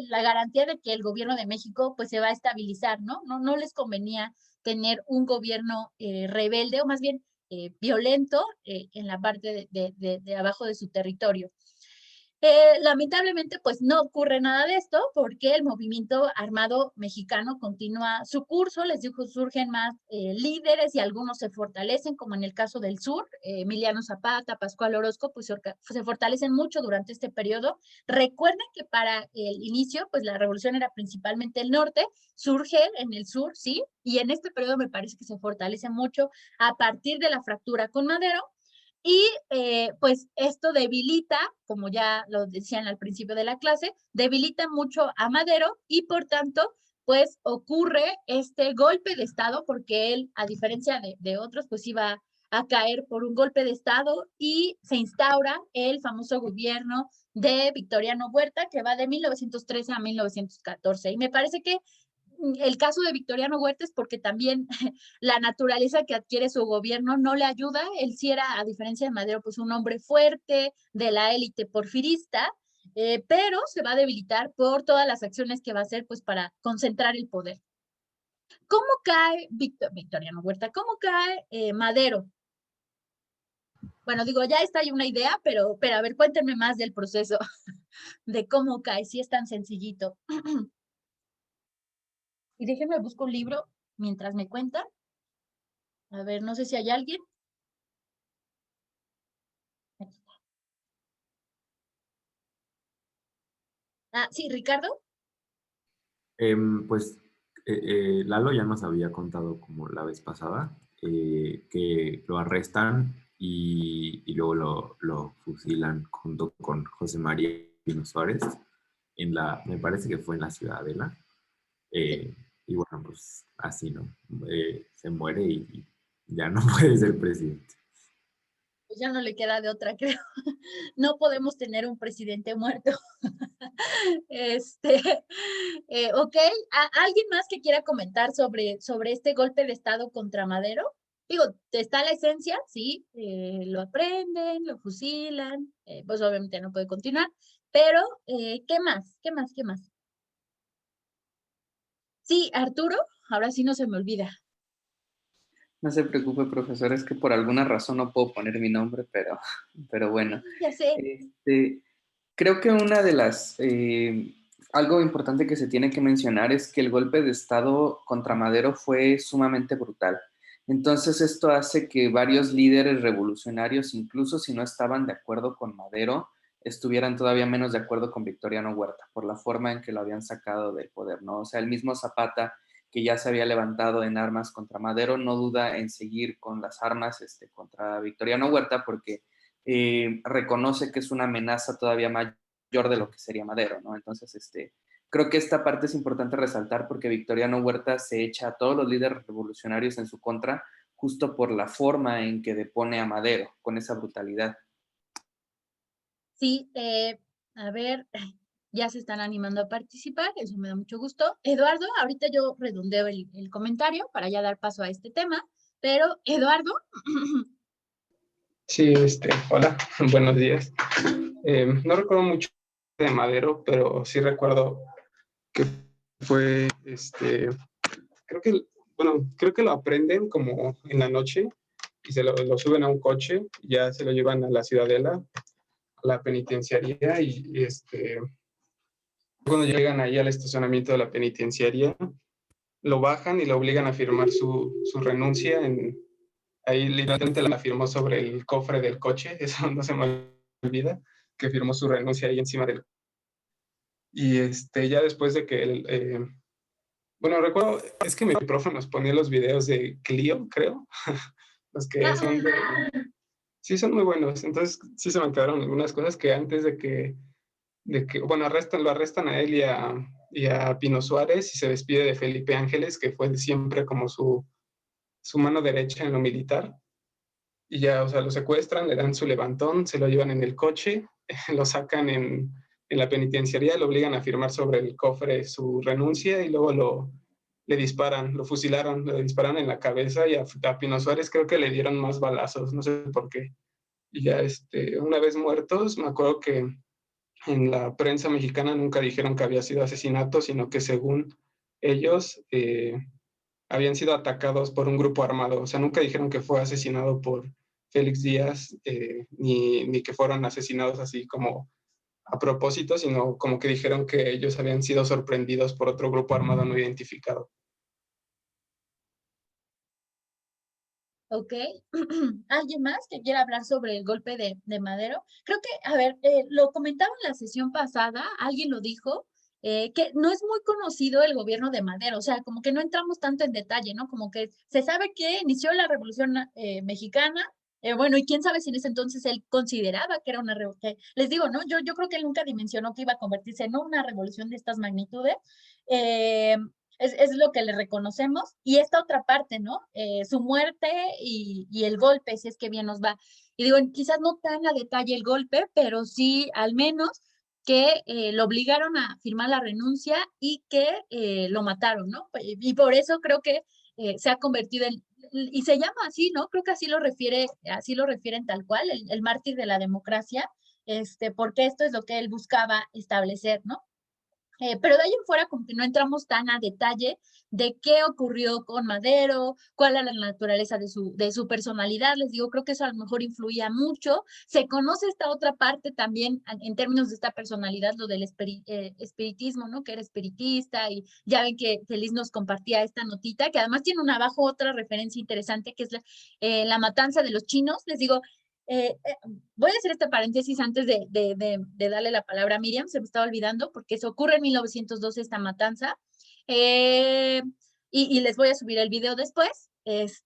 la garantía de que el gobierno de México pues se va a estabilizar, ¿no? No les convenía tener un gobierno rebelde o más bien violento en la parte de abajo de su territorio. Lamentablemente, pues no ocurre nada de esto porque el movimiento armado mexicano continúa su curso. Les digo, surgen más líderes y algunos se fortalecen, como en el caso del sur, Emiliano Zapata, Pascual Orozco, pues se fortalecen mucho durante este periodo. Recuerden que para el inicio, pues la revolución era principalmente el norte, surge en el sur, ¿sí? Y en este periodo me parece que se fortalece mucho a partir de la fractura con Madero. Y pues esto debilita, como ya lo decían al principio de la clase, debilita mucho a Madero y por tanto, pues ocurre este golpe de Estado, porque él, a diferencia de otros, pues iba a caer por un golpe de Estado y se instaura el famoso gobierno de Victoriano Huerta, que va de 1913 a 1914. Y me parece que el caso de Victoriano Huerta es porque también la naturaleza que adquiere su gobierno no le ayuda. Él sí era, a diferencia de Madero, pues un hombre fuerte de la élite porfirista, pero se va a debilitar por todas las acciones que va a hacer pues para concentrar el poder. ¿Cómo cae Victoriano Huerta? ¿Cómo cae Madero? Bueno, digo, ya está ahí una idea, pero a ver, cuéntenme más del proceso de cómo cae, si es tan sencillito. Y déjenme buscar un libro mientras me cuentan. A ver, no sé si hay alguien. Aquí está. Ah, sí, Ricardo. Pues Lalo ya nos había contado como la vez pasada que lo arrestan y luego lo fusilan junto con José María Pino Suárez me parece que fue en la Ciudadela. Y bueno, pues así, ¿no? Se muere y ya no puede ser presidente. Pues ya no le queda de otra, creo. No podemos tener un presidente muerto. Ok, ¿alguien más que quiera comentar sobre este golpe de Estado contra Madero? Digo, está la esencia, sí, lo aprenden, lo fusilan, pues obviamente no puede continuar, pero ¿qué más? ¿Qué más? ¿Qué más? Sí, Arturo, ahora sí no se me olvida. No se preocupe, profesor, es que por alguna razón no puedo poner mi nombre, pero bueno. Ya sé. Creo que una de las... algo importante que se tiene que mencionar es que el golpe de Estado contra Madero fue sumamente brutal. Entonces esto hace que varios líderes revolucionarios, incluso si no estaban de acuerdo con Madero, estuvieran todavía menos de acuerdo con Victoriano Huerta por la forma en que lo habían sacado del poder, ¿no? O sea, el mismo Zapata, que ya se había levantado en armas contra Madero, no duda en seguir con las armas contra Victoriano Huerta porque reconoce que es una amenaza todavía mayor de lo que sería Madero, ¿no? Entonces, creo que esta parte es importante resaltar porque Victoriano Huerta se echa a todos los líderes revolucionarios en su contra justo por la forma en que depone a Madero, con esa brutalidad. Sí, a ver, ya se están animando a participar, eso me da mucho gusto. Eduardo, ahorita yo redondeo el comentario para ya dar paso a este tema, pero Eduardo. Sí, hola, buenos días. No recuerdo mucho de Madero, pero sí recuerdo que fue, creo que lo aprenden como en la noche y se lo suben a un coche, y ya se lo llevan a la Ciudadela, a la penitenciaría, y cuando llegan ahí al estacionamiento de la penitenciaría, lo bajan y lo obligan a firmar su renuncia. Ahí literalmente la firmó sobre el cofre del coche, eso no se me olvida, que firmó su renuncia ahí encima del... Y ya después de que él, bueno, recuerdo, es que mi profe nos ponía los videos de Clio, creo, los que son de... Sí, son muy buenos, entonces sí se me quedaron algunas cosas que antes de que bueno, lo arrestan a él y a Pino Suárez, y se despide de Felipe Ángeles, que fue siempre como su mano derecha en lo militar. Y ya, o sea, lo secuestran, le dan su levantón, se lo llevan en el coche, lo sacan en la penitenciaría, lo obligan a firmar sobre el cofre su renuncia, y luego le disparan, lo fusilaron, le disparan en la cabeza, y a Pino Suárez creo que le dieron más balazos, no sé por qué. Y ya, una vez muertos, me acuerdo que en la prensa mexicana nunca dijeron que había sido asesinato, sino que según ellos habían sido atacados por un grupo armado. O sea, nunca dijeron que fue asesinado por Félix Díaz, ni que fueron asesinados así como a propósito, sino como que dijeron que ellos habían sido sorprendidos por otro grupo armado no identificado. Ok. ¿Alguien más que quiera hablar sobre el golpe de Madero? Creo que, a ver, lo comentaba en la sesión pasada, alguien lo dijo, que no es muy conocido el gobierno de Madero, o sea, como que no entramos tanto en detalle, ¿no? Como que se sabe que inició la Revolución Mexicana, bueno, y quién sabe si en ese entonces él consideraba que era una revolución. Les digo, ¿no? Yo creo que él nunca dimensionó que iba a convertirse en una revolución de estas magnitudes. Eh, es lo que le reconocemos. Y esta otra parte, ¿no? Su muerte y el golpe, si es que bien nos va. Y digo, quizás no tan a detalle el golpe, pero sí al menos que lo obligaron a firmar la renuncia y que lo mataron, ¿no? Y por eso creo que se ha convertido en, y se llama así, ¿no? Creo que así lo refieren tal cual, el mártir de la democracia, porque esto es lo que él buscaba establecer, ¿no? Pero de ahí en fuera como que no entramos tan a detalle de qué ocurrió con Madero, cuál era la naturaleza de su personalidad. Les digo, creo que eso a lo mejor influía mucho. Se conoce esta otra parte también en términos de esta personalidad, lo del espiritismo, ¿no? Que era espiritista y ya ven que Liz nos compartía esta notita, que además tiene una abajo otra referencia interesante, que es la matanza de los chinos. Les digo, voy a hacer este paréntesis antes de darle la palabra a Miriam, se me estaba olvidando, porque se ocurre en 1912 esta matanza, eh, y les voy a subir el video después. Esa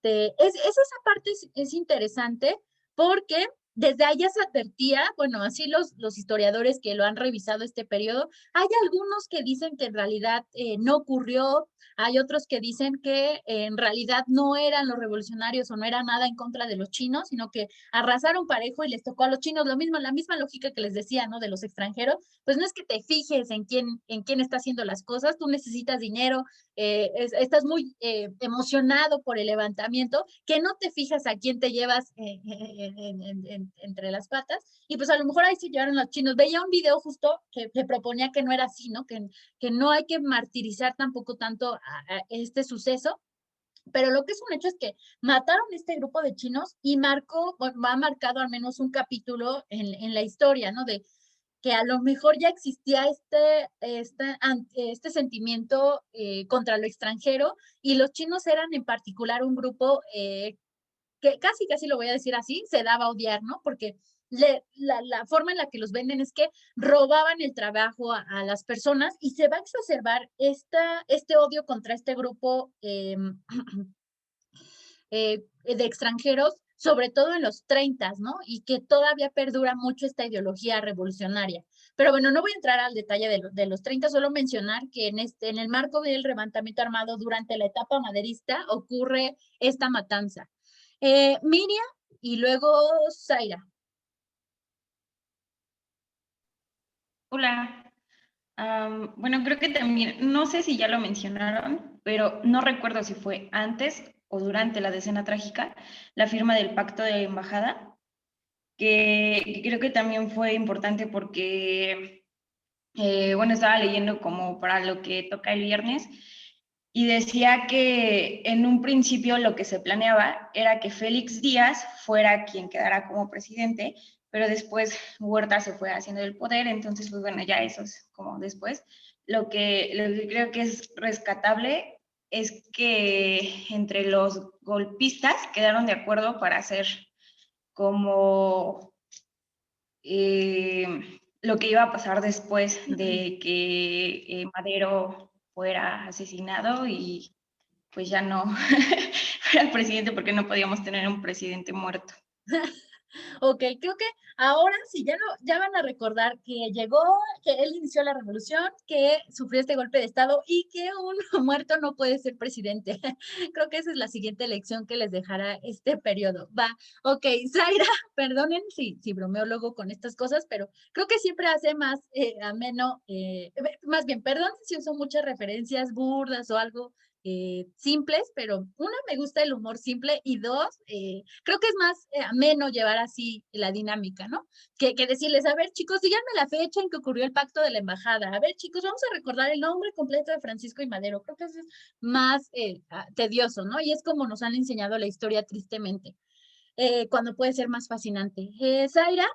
parte es interesante porque desde ahí ya se advertía, bueno, así los historiadores que lo han revisado este periodo, hay algunos que dicen que en realidad no ocurrió, hay otros que dicen que en realidad no eran los revolucionarios o no era nada en contra de los chinos, sino que arrasaron parejo y les tocó a los chinos lo mismo, la misma lógica que les decía, ¿no? De los extranjeros, pues no es que te fijes en quién está haciendo las cosas, tú necesitas dinero, estás muy emocionado por el levantamiento, que no te fijas a quién te llevas entre las patas, y pues a lo mejor ahí se llevaron los chinos. Veía un video justo que proponía que no era así, ¿no? Que no hay que martirizar tampoco tanto a este suceso, pero lo que es un hecho es que mataron este grupo de chinos y ha marcado al menos un capítulo en la historia, ¿no? De que a lo mejor ya existía este sentimiento contra lo extranjero, y los chinos eran en particular un grupo que casi lo voy a decir así, se daba a odiar, ¿no? Porque la forma en la que los venden es que robaban el trabajo a las personas, y se va a exacerbar este odio contra este grupo de extranjeros, sobre todo en los 30, ¿no? Y que todavía perdura mucho esta ideología revolucionaria. Pero bueno, no voy a entrar al detalle de los 30, solo mencionar que en el marco del levantamiento armado durante la etapa maderista ocurre esta matanza. Miriam y luego Zaira. Hola. Bueno, creo que también, no sé si ya lo mencionaron, pero no recuerdo si fue antes o durante la decena trágica, la firma del pacto de embajada, que creo que también fue importante porque, bueno, estaba leyendo como para lo que toca el viernes, y decía que en un principio lo que se planeaba era que Félix Díaz fuera quien quedara como presidente, pero después Huerta se fue haciendo el poder, entonces pues bueno, ya eso es como después. Lo que creo que es rescatable es que entre los golpistas quedaron de acuerdo para hacer como lo que iba a pasar después de que Madero fuera asesinado y pues ya no fuera el presidente, porque no podíamos tener un presidente muerto. Ok, creo que ahora sí, ya van a recordar que llegó, que él inició la revolución, que sufrió este golpe de estado y que un muerto no puede ser presidente. Creo que esa es la siguiente lección que les dejará este periodo. Va, ok, Zaira, perdonen si bromeo luego con estas cosas, pero creo que siempre hace más ameno, más bien, perdón si uso muchas referencias burdas o algo simples, pero una, me gusta el humor simple, y dos, creo que es más ameno llevar así la dinámica, ¿no? Que decirles, a ver chicos, díganme la fecha en que ocurrió el pacto de la embajada, a ver chicos, vamos a recordar el nombre completo de Francisco y Madero. Creo que eso es más tedioso, ¿no? Y es como nos han enseñado la historia tristemente, cuando puede ser más fascinante. Zaira.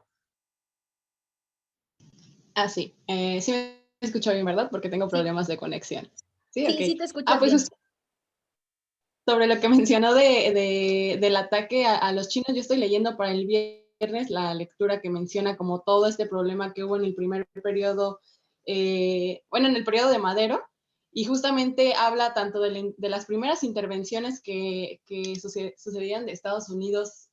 Ah, sí. Sí me escucho bien, ¿verdad? Porque tengo problemas de conexión. Sí, Sí, ok. sí te escuchas Pues bien. justo sobre lo que mencionó del ataque a los chinos, yo estoy leyendo para el viernes la lectura que menciona como todo este problema que hubo en el primer periodo, bueno, en el periodo de Madero, y justamente habla tanto de las primeras intervenciones que sucedían de Estados Unidos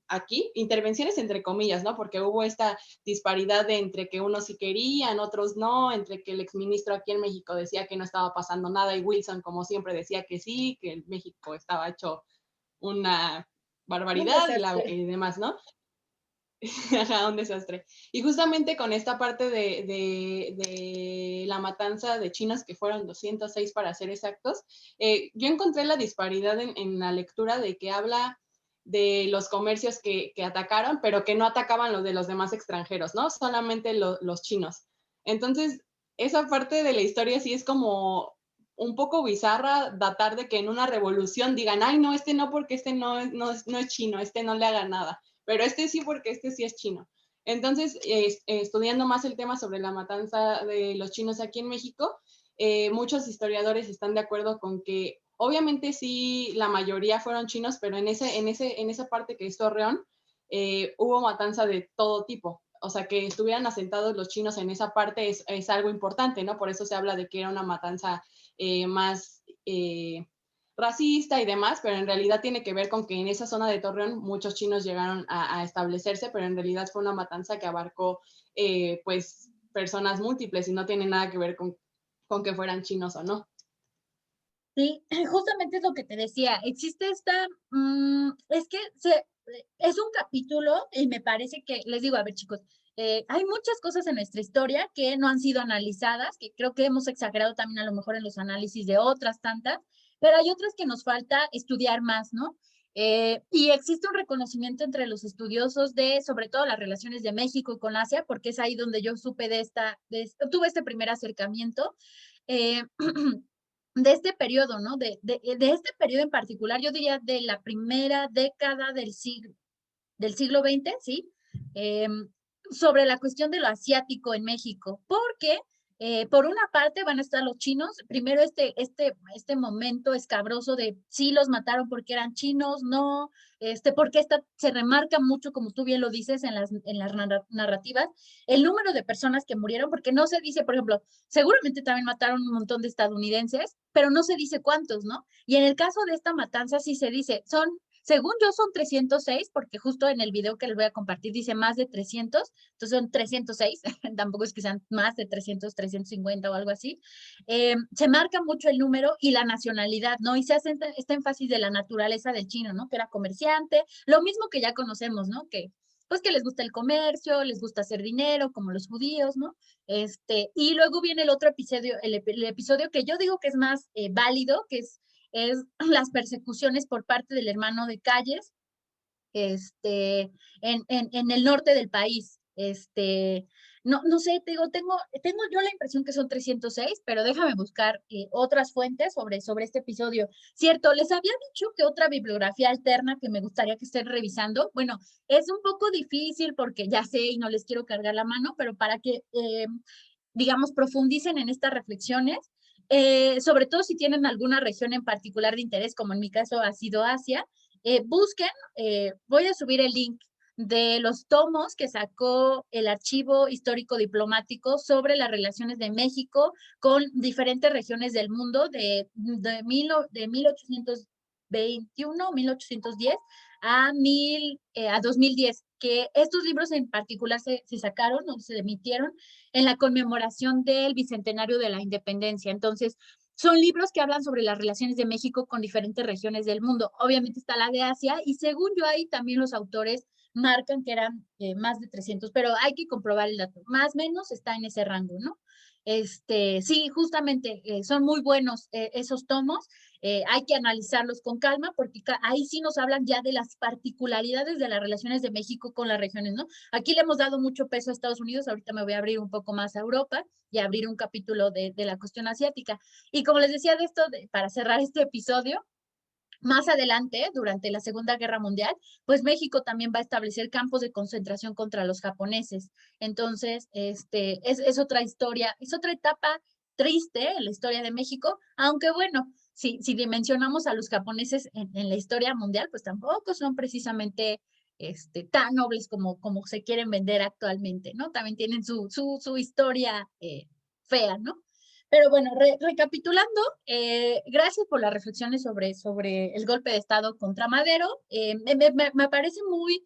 aquí, intervenciones entre comillas, ¿no? Porque hubo esta disparidad de entre que unos sí querían, otros no, entre que el exministro aquí en México decía que no estaba pasando nada y Wilson, como siempre, decía que sí, que México estaba hecho una Un barbaridad desastre. y demás, ¿no? Un desastre. Y justamente con esta parte de la matanza de chinos, que fueron 206 para ser exactos, yo encontré la disparidad en la lectura de que habla de los comercios que atacaron, pero que no atacaban los de los demás extranjeros, ¿no? Solamente los chinos. Entonces, esa parte de la historia sí es como un poco bizarra, datar de que en una revolución digan, ay, no, este no, porque este no es chino, este no le haga nada, pero este sí porque este sí es chino. Entonces, estudiando más el tema sobre la matanza de los chinos aquí en México, muchos historiadores están de acuerdo con que obviamente sí, la mayoría fueron chinos, pero en esa parte que es Torreón, hubo matanza de todo tipo. O sea, que estuvieran asentados los chinos en esa parte es algo importante, ¿no? Por eso se habla de que era una matanza más racista y demás, pero en realidad tiene que ver con que en esa zona de Torreón muchos chinos llegaron a establecerse, pero en realidad fue una matanza que abarcó pues personas múltiples y no tiene nada que ver con que fueran chinos o no. Sí, justamente es lo que te decía. Existe esta, es que es un capítulo y me parece que, les digo, a ver chicos, hay muchas cosas en nuestra historia que no han sido analizadas, que creo que hemos exagerado también a lo mejor en los análisis de otras tantas, pero hay otras que nos falta estudiar más, ¿no? Y existe un reconocimiento entre los estudiosos de, sobre todo, las relaciones de México con Asia, porque es ahí donde yo supe tuve este primer acercamiento. Eh, de este periodo, ¿no? De este periodo en particular, yo diría de la primera década del siglo XX, ¿sí? Sobre la cuestión de lo asiático en México, porque por una parte van a estar los chinos, primero este momento escabroso de sí los mataron porque eran chinos, no, porque se remarca mucho, como tú bien lo dices en las narrativas, el número de personas que murieron, porque no se dice, por ejemplo, seguramente también mataron un montón de estadounidenses, pero no se dice cuántos, ¿no? Y en el caso de esta matanza sí se dice, según yo son 306, porque justo en el video que les voy a compartir dice más de 300, entonces son 306, tampoco es que sean más de 300, 350 o algo así. Se marca mucho el número y la nacionalidad, ¿no? Y se hace este énfasis de la naturaleza del chino, ¿no? Que era comerciante, lo mismo que ya conocemos, ¿no? Pues que les gusta el comercio, les gusta hacer dinero, como los judíos, ¿no? Y luego viene el otro episodio, el episodio que yo digo que es más válido, que es las persecuciones por parte del hermano de Calles, en el norte del país. No sé, te digo, tengo yo la impresión que son 306, pero déjame buscar otras fuentes sobre este episodio. Cierto, les había dicho que otra bibliografía alterna que me gustaría que estén revisando, bueno, es un poco difícil porque ya sé y no les quiero cargar la mano, pero para que, digamos, profundicen en estas reflexiones, sobre todo si tienen alguna región en particular de interés, como en mi caso ha sido Asia, busquen, voy a subir el link de los tomos que sacó el Archivo Histórico Diplomático sobre las relaciones de México con diferentes regiones del mundo de 1821, 1810 a 2010, que estos libros en particular se sacaron o se emitieron en la conmemoración del Bicentenario de la Independencia. Entonces, son libros que hablan sobre las relaciones de México con diferentes regiones del mundo. Obviamente está la de Asia y según yo ahí también los autores marcan que eran más de 300, pero hay que comprobar el dato. Más o menos está en ese rango, ¿no? Sí, justamente son muy buenos esos tomos. Hay que analizarlos con calma porque ahí sí nos hablan ya de las particularidades de las relaciones de México con las regiones, ¿no? Aquí le hemos dado mucho peso a Estados Unidos, ahorita me voy a abrir un poco más a Europa y abrir un capítulo de la cuestión asiática. Y como les decía de esto, para cerrar este episodio, Más adelante, durante la Segunda Guerra Mundial, pues México también va a establecer campos de concentración contra los japoneses. Entonces, es otra historia, es otra etapa triste en la historia de México, aunque bueno, si dimensionamos a los japoneses en la historia mundial, pues tampoco son precisamente tan nobles como se quieren vender actualmente, ¿no? También tienen su historia fea, ¿no? Pero bueno, recapitulando, gracias por las reflexiones sobre el golpe de Estado contra Madero. Me parece muy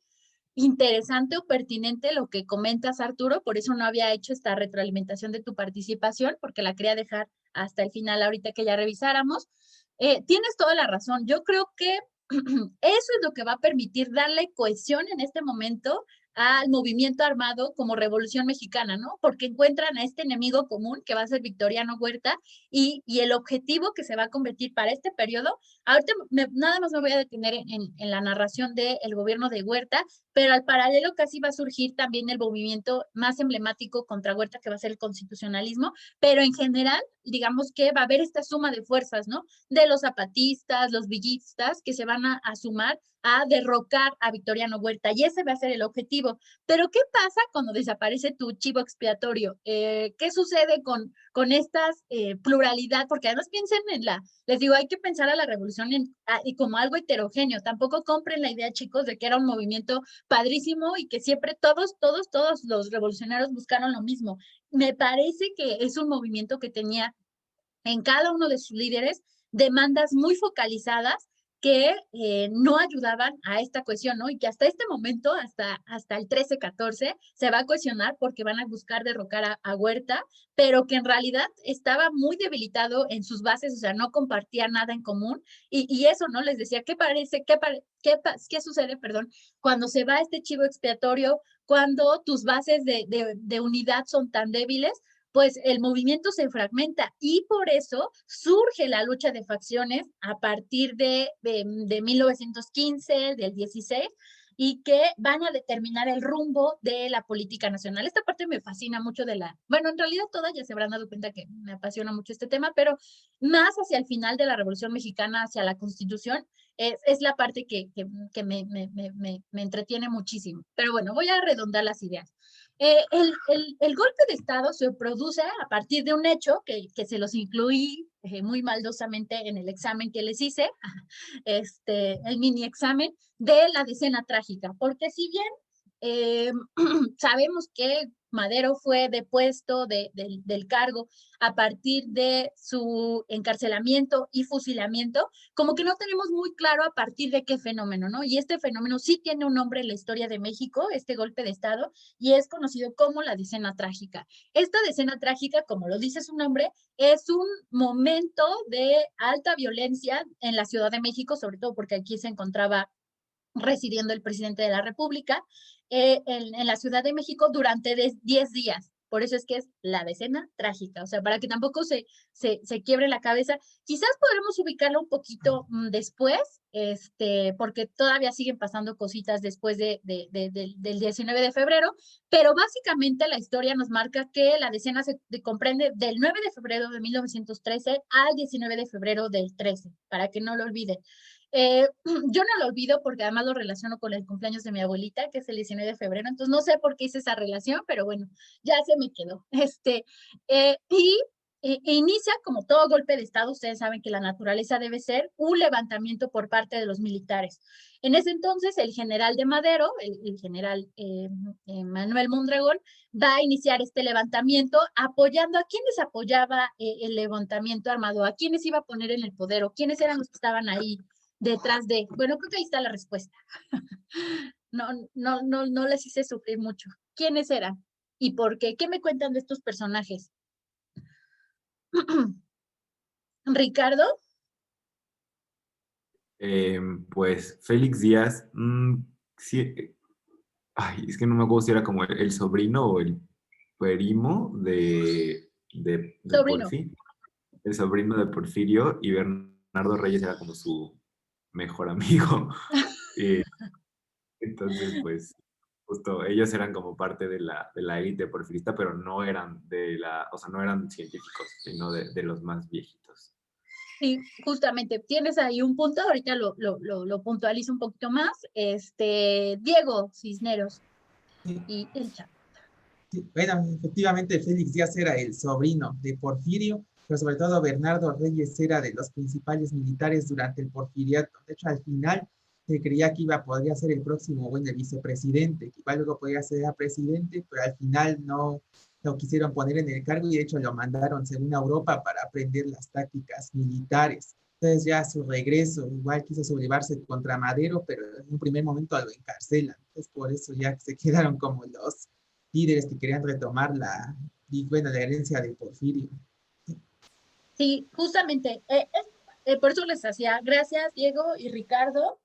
interesante o pertinente lo que comentas, Arturo, por eso no había hecho esta retroalimentación de tu participación, porque la quería dejar hasta el final ahorita que ya revisáramos. Tienes toda la razón. Yo creo que eso es lo que va a permitir darle cohesión en este momento al movimiento armado como Revolución Mexicana, ¿no? Porque encuentran a este enemigo común que va a ser Victoriano Huerta y el objetivo que se va a convertir para este periodo. Ahorita nada más me voy a detener en la narración del gobierno de Huerta, pero al paralelo casi va a surgir también el movimiento más emblemático contra Huerta, que va a ser el constitucionalismo, pero en general, digamos que va a haber esta suma de fuerzas, ¿no? De los zapatistas, los villistas, que se van a sumar a derrocar a Victoriano Huerta, y ese va a ser el objetivo. Pero ¿qué pasa cuando desaparece tu chivo expiatorio? ¿Qué sucede con estas pluralidad? Porque además piensen les digo, hay que pensar a la revolución y como algo heterogéneo. Tampoco compren la idea, chicos, de que era un movimiento padrísimo y que siempre todos los revolucionarios buscaron lo mismo. Me parece que es un movimiento que tenía en cada uno de sus líderes demandas muy focalizadas que no ayudaban a esta cohesión, ¿no? Y que hasta este momento, hasta el 13-14, se va a cohesionar porque van a buscar derrocar a Huerta, pero que en realidad estaba muy debilitado en sus bases, o sea, no compartía nada en común, y eso, ¿no? Les decía, ¿qué sucede, perdón, cuando se va este chivo expiatorio, cuando tus bases de unidad son tan débiles? Pues el movimiento se fragmenta y por eso surge la lucha de facciones a partir de 1915, del 16, y que van a determinar el rumbo de la política nacional. Esta parte me fascina mucho bueno, en realidad todas ya se habrán dado cuenta que me apasiona mucho este tema, pero más hacia el final de la Revolución Mexicana, hacia la Constitución, es la parte que me entretiene muchísimo. Pero bueno, voy a redondar las ideas. El golpe de Estado se produce a partir de un hecho que se los incluí muy maldosamente en el examen que les hice, el mini examen de la decena trágica, porque si bien sabemos que Madero fue depuesto del cargo a partir de su encarcelamiento y fusilamiento, como que no tenemos muy claro a partir de qué fenómeno, ¿no? Y este fenómeno sí tiene un nombre en la historia de México, este golpe de Estado, y es conocido como la decena trágica. Esta decena trágica, como lo dice su nombre, es un momento de alta violencia en la Ciudad de México, sobre todo porque aquí se encontraba residiendo el presidente de la República, en la Ciudad de México durante 10 días. Por eso es que es la decena trágica, o sea, para que tampoco se quiebre la cabeza. Quizás podremos ubicarlo un poquito después, porque todavía siguen pasando cositas después del 19 de febrero, pero básicamente la historia nos marca que la decena se comprende del 9 de febrero de 1913 al 19 de febrero del 13, para que no lo olviden. Yo no lo olvido porque además lo relaciono con el cumpleaños de mi abuelita, que es el 19 de febrero, entonces no sé por qué hice esa relación, pero bueno, ya se me quedó. Inicia como todo golpe de Estado, ustedes saben que la naturaleza debe ser un levantamiento por parte de los militares. En ese entonces, el general de Madero, el general Manuel Mondragón, va a iniciar este levantamiento apoyando a quienes apoyaba el levantamiento armado, a quienes iba a poner en el poder o quiénes eran los que estaban ahí detrás de. Bueno, creo que ahí está la respuesta. No les hice sufrir mucho. ¿Quiénes eran? ¿Y por qué? ¿Qué me cuentan de estos personajes? Ricardo. Pues Félix Díaz, sí, es que no me acuerdo si era como el sobrino o el primo de Sobrino. Porfirio, el sobrino de Porfirio, y Bernardo Reyes era como su mejor amigo. Entonces, pues, justo ellos eran como parte de la élite porfirista, pero no eran no eran científicos, sino de los más viejitos. Sí, justamente, tienes ahí un punto, ahorita lo puntualizo un poquito más. Diego Cisneros Sí, y el chat. sí. Bueno, efectivamente Félix Díaz era el sobrino de Porfirio, pero sobre todo Bernardo Reyes era de los principales militares durante el porfiriato. De hecho, al final se creía que podría ser el próximo, bueno, el vicepresidente, que igual luego podría ser el presidente, pero al final no lo quisieron poner en el cargo y de hecho lo mandaron según a Europa para aprender las tácticas militares. Entonces ya a su regreso, igual quiso sublevarse contra Madero, pero en un primer momento lo encarcelan. Entonces por eso ya se quedaron como los líderes que querían retomar la herencia de Porfirio. Sí, justamente, por eso les hacía gracias, Diego y Ricardo.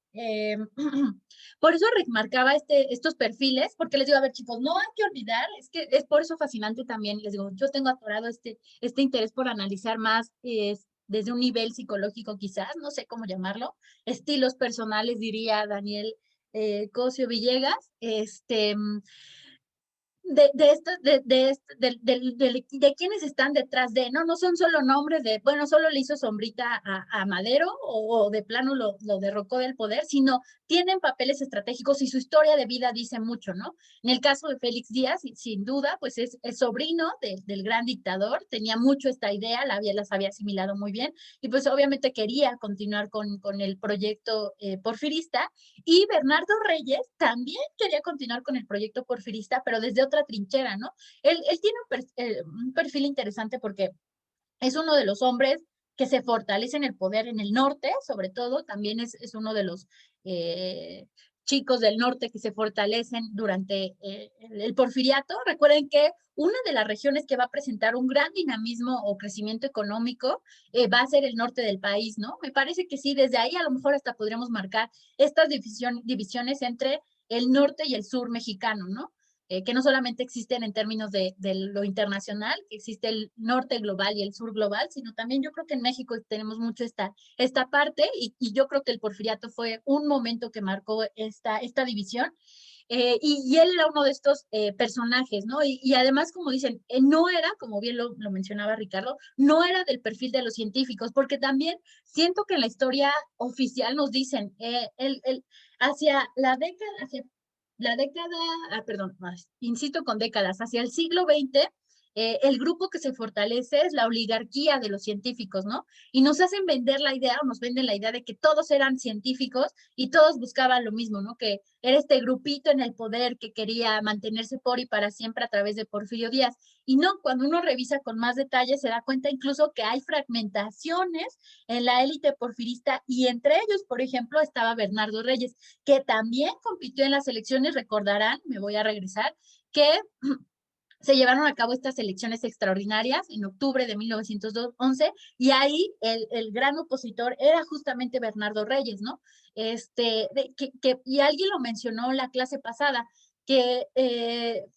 Por eso remarcaba estos perfiles, porque les digo, a ver, chicos, no hay que olvidar, es que es por eso fascinante también, les digo, yo tengo atorado este interés por analizar más desde un nivel psicológico quizás, no sé cómo llamarlo, estilos personales, diría Daniel Cosio Villegas, de quienes están detrás de, no son solo nombres de, bueno, solo le hizo sombrita a Madero o de plano lo derrocó del poder, sino tienen papeles estratégicos y su historia de vida dice mucho, ¿no? En el caso de Félix Díaz, sin duda, pues es sobrino del gran dictador, tenía mucho esta idea, las había asimilado muy bien y pues obviamente quería continuar con el proyecto porfirista, y Bernardo Reyes también quería continuar con el proyecto porfirista, pero desde otra trinchera, ¿no? Él tiene un perfil interesante porque es uno de los hombres que se fortalece en el poder en el norte, sobre todo, también es uno de los chicos del norte que se fortalecen durante el porfiriato. Recuerden que una de las regiones que va a presentar un gran dinamismo o crecimiento económico va a ser el norte del país, ¿no? Me parece que sí, desde ahí a lo mejor hasta podríamos marcar estas divisiones entre el norte y el sur mexicano, ¿no? Que no solamente existen en términos de lo internacional, que existe el norte global y el sur global, sino también yo creo que en México tenemos mucho esta parte y yo creo que el porfiriato fue un momento que marcó esta división. Y él era uno de estos personajes, ¿no? Y además, como dicen, no era, como bien lo mencionaba Ricardo, no era del perfil de los científicos, porque siento que en la historia oficial nos dicen, hacia la década, perdón, insisto con décadas, hacia el siglo XX, el grupo que se fortalece es la oligarquía de los científicos, ¿no? Y nos hacen vender la idea, o nos venden la idea de que todos eran científicos y todos buscaban lo mismo, ¿no? Que era este grupito en el poder que quería mantenerse por y para siempre a través de Porfirio Díaz. Y no, cuando uno revisa con más detalle, se da cuenta incluso que hay fragmentaciones en la élite porfirista y entre ellos, por ejemplo, estaba Bernardo Reyes, que también compitió en las elecciones, recordarán, me voy a regresar, que se llevaron a cabo estas elecciones extraordinarias en octubre de 1911 y ahí el gran opositor era justamente Bernardo Reyes, ¿no? Y alguien lo mencionó en la clase pasada, que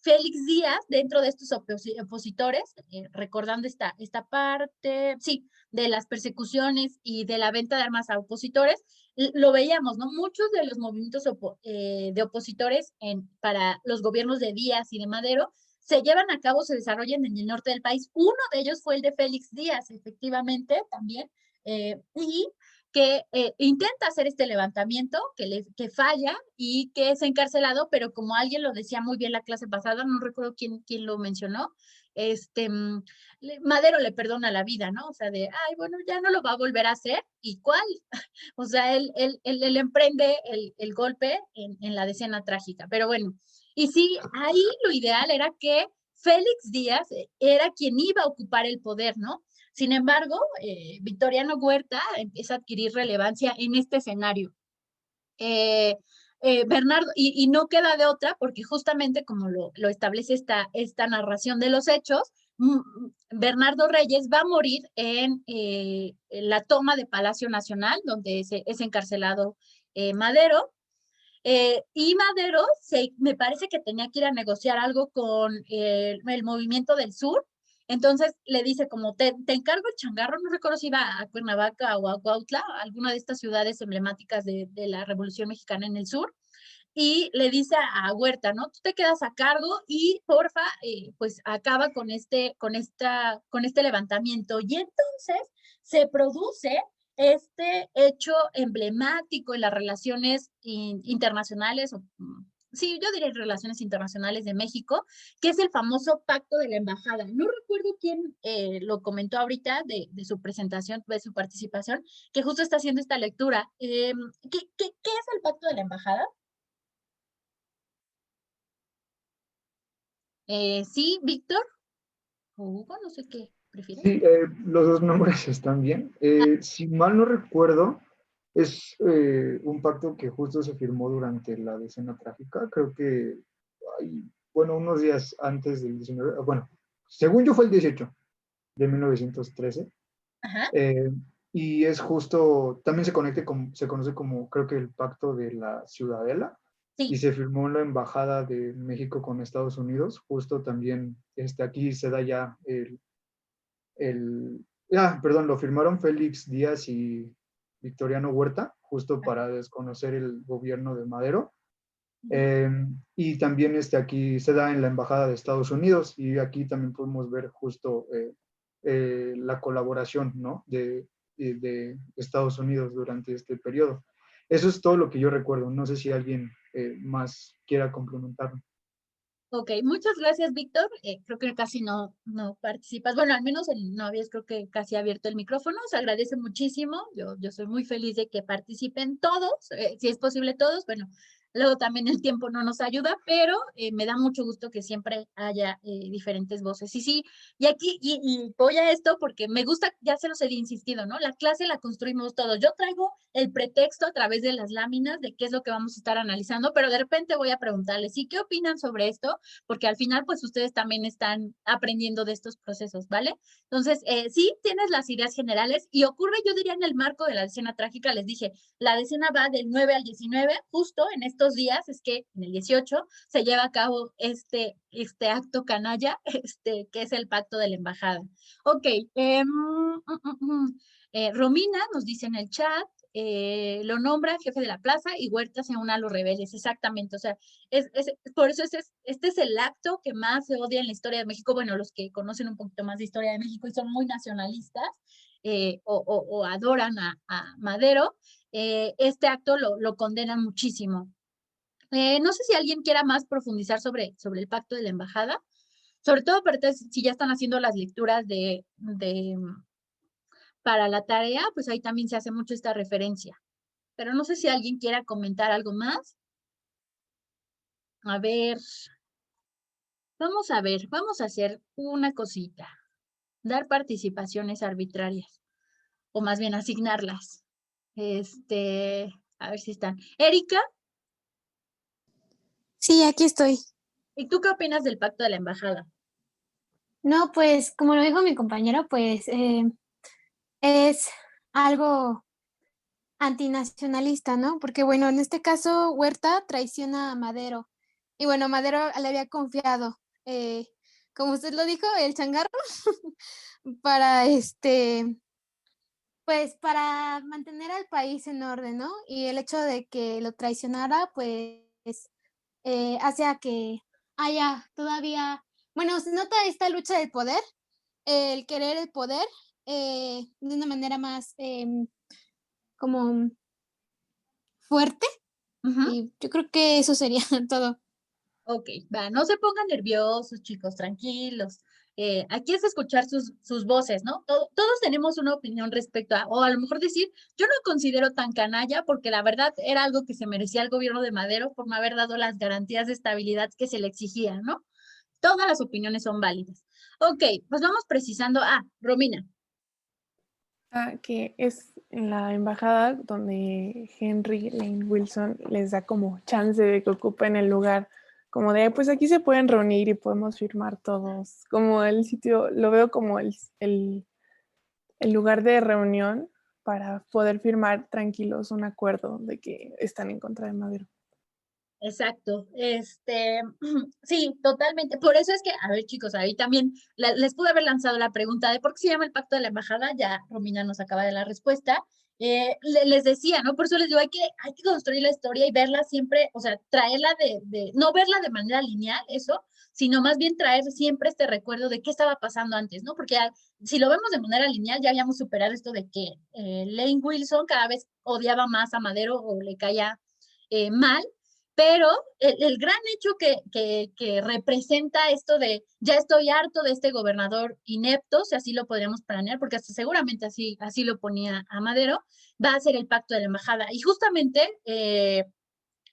Félix Díaz, dentro de estos opositores, recordando esta parte, sí, de las persecuciones y de la venta de armas a opositores, lo veíamos, ¿no? Muchos de los movimientos de opositores para los gobiernos de Díaz y de Madero se llevan a cabo, se desarrollan en el norte del país. Uno de ellos fue el de Félix Díaz, efectivamente, también, y que intenta hacer este levantamiento, que falla y que es encarcelado, pero como alguien lo decía muy bien la clase pasada, no recuerdo quién lo mencionó, Madero le perdona la vida, ¿no? O sea, ay, bueno, ya no lo va a volver a hacer, ¿y cuál? O sea, él emprende el golpe en la decena trágica, pero bueno, y sí, ahí lo ideal era que Félix Díaz era quien iba a ocupar el poder, ¿no? Sin embargo, Victoriano Huerta empieza a adquirir relevancia en este escenario. Bernardo, y no queda de otra, porque justamente como lo establece esta narración de los hechos, Bernardo Reyes va a morir en la toma de Palacio Nacional, donde es encarcelado Madero. Y Madero me parece que tenía que ir a negociar algo con el movimiento del sur. Entonces le dice como, te encargo el changarro, no recuerdo si iba a Cuernavaca o a Cuautla, alguna de estas ciudades emblemáticas de la Revolución Mexicana en el sur. y le dice a Huerta, ¿no? Tú te quedas a cargo y porfa, pues acaba con este levantamiento. Y entonces se produce este hecho emblemático en las relaciones internacionales, sí, yo diría relaciones internacionales de México, que es el famoso Pacto de la Embajada. No recuerdo quién lo comentó ahorita de su presentación, de su participación, que justo está haciendo esta lectura. ¿Qué es el Pacto de la Embajada? Sí, Víctor o Hugo, no sé qué prefieres. Sí, los dos nombres están bien. Si mal no recuerdo, es un pacto que justo se firmó durante la decena trágica. Creo que, bueno, unos días antes del 19, bueno, según yo fue el 18 de 1913. Ajá. Y es justo, también se conoce como, creo que el Pacto de la Ciudadela. Sí. Y se firmó en la Embajada de México con Estados Unidos. Justo también aquí se da ya perdón, lo firmaron Félix Díaz y Victoriano Huerta, justo para desconocer el gobierno de Madero. Y también aquí se da en la Embajada de Estados Unidos, y aquí también podemos ver justo la colaboración, ¿no? de Estados Unidos durante este periodo. Eso es todo lo que yo recuerdo. No sé si alguien más quiera complementarlo. Ok, muchas gracias, Víctor. Creo que casi no participas. Bueno, al menos no habías, creo que casi abierto el micrófono. Se agradece muchísimo. Yo soy muy feliz de que participen todos, si es posible todos. Bueno, luego también el tiempo no nos ayuda, pero me da mucho gusto que siempre haya diferentes voces. Y sí, y aquí, y voy a esto porque me gusta, ya se los he insistido, ¿no? La clase la construimos todos. Yo traigo el pretexto a través de las láminas de qué es lo que vamos a estar analizando, pero de repente voy a preguntarles, ¿sí qué opinan sobre esto? Porque al final, pues ustedes también están aprendiendo de estos procesos, ¿vale? Entonces, sí, tienes las ideas generales y ocurre, yo diría, en el marco de la decena trágica. Les dije, la decena va del 9 al 19, justo en estos días, es que en el 18 se lleva a cabo este acto canalla, que es el Pacto de la Embajada. Ok, Romina nos dice en el chat, lo nombra jefe de la plaza y Huerta se une a los rebeldes, exactamente. O sea, por eso este es el acto que más se odia en la historia de México. Bueno, los que conocen un poquito más de historia de México y son muy nacionalistas o adoran a Madero, este acto lo condenan muchísimo. No sé si alguien quiera más profundizar sobre el Pacto de la Embajada, sobre todo si ya están haciendo las lecturas para la tarea, pues ahí también se hace mucho esta referencia. Pero no sé si alguien quiera comentar algo más. A ver, vamos a hacer una cosita. Dar participaciones arbitrarias, o más bien asignarlas. A ver si están. Erika, Sí, aquí estoy. ¿y tú qué opinas del Pacto de la Embajada? No, pues como lo dijo mi compañero, pues es algo antinacionalista, ¿no? Porque bueno, en este caso Huerta traiciona a Madero. Y bueno, Madero le había confiado, como usted lo dijo, el changarro, para pues para mantener al país en orden, ¿no? Y el hecho de que lo traicionara, pues hace a que haya todavía, bueno, se nota esta lucha del poder, el querer el poder de una manera más como fuerte. Y yo creo que eso sería todo. Ok, no se pongan nerviosos, chicos, tranquilos. Aquí es escuchar sus voces, ¿no? Todos tenemos una opinión respecto o a lo mejor decir, yo no considero tan canalla porque la verdad era algo que se merecía el gobierno de Madero por no haber dado las garantías de estabilidad que se le exigían, ¿no? Todas las opiniones son válidas. Ok, pues vamos precisando. Romina. Que es en la embajada donde Henry Lane Wilson les da como chance de que ocupen el lugar, como de, pues aquí se pueden reunir y podemos firmar todos. Como el sitio, lo veo como el lugar de reunión para poder firmar tranquilos un acuerdo de que están en contra de Madero. Exacto, sí, totalmente. Por eso es que, a ver, chicos, ahí también les pude haber lanzado la pregunta de por qué se llama el Pacto de la Embajada. Ya Romina nos acaba de la respuesta. les decía, ¿no? Por eso les digo, hay que construir la historia y verla siempre, o sea, traerla no verla de manera lineal, eso, sino más bien traer siempre este recuerdo de qué estaba pasando antes, ¿no? Porque si lo vemos de manera lineal, ya habíamos superado esto de que Lane Wilson cada vez odiaba más a Madero o le caía mal, pero el gran hecho que representa esto de ya estoy harto de este gobernador inepto, si así lo podríamos planear, porque hasta seguramente así lo ponía a Madero, va a ser el pacto de la embajada. Y justamente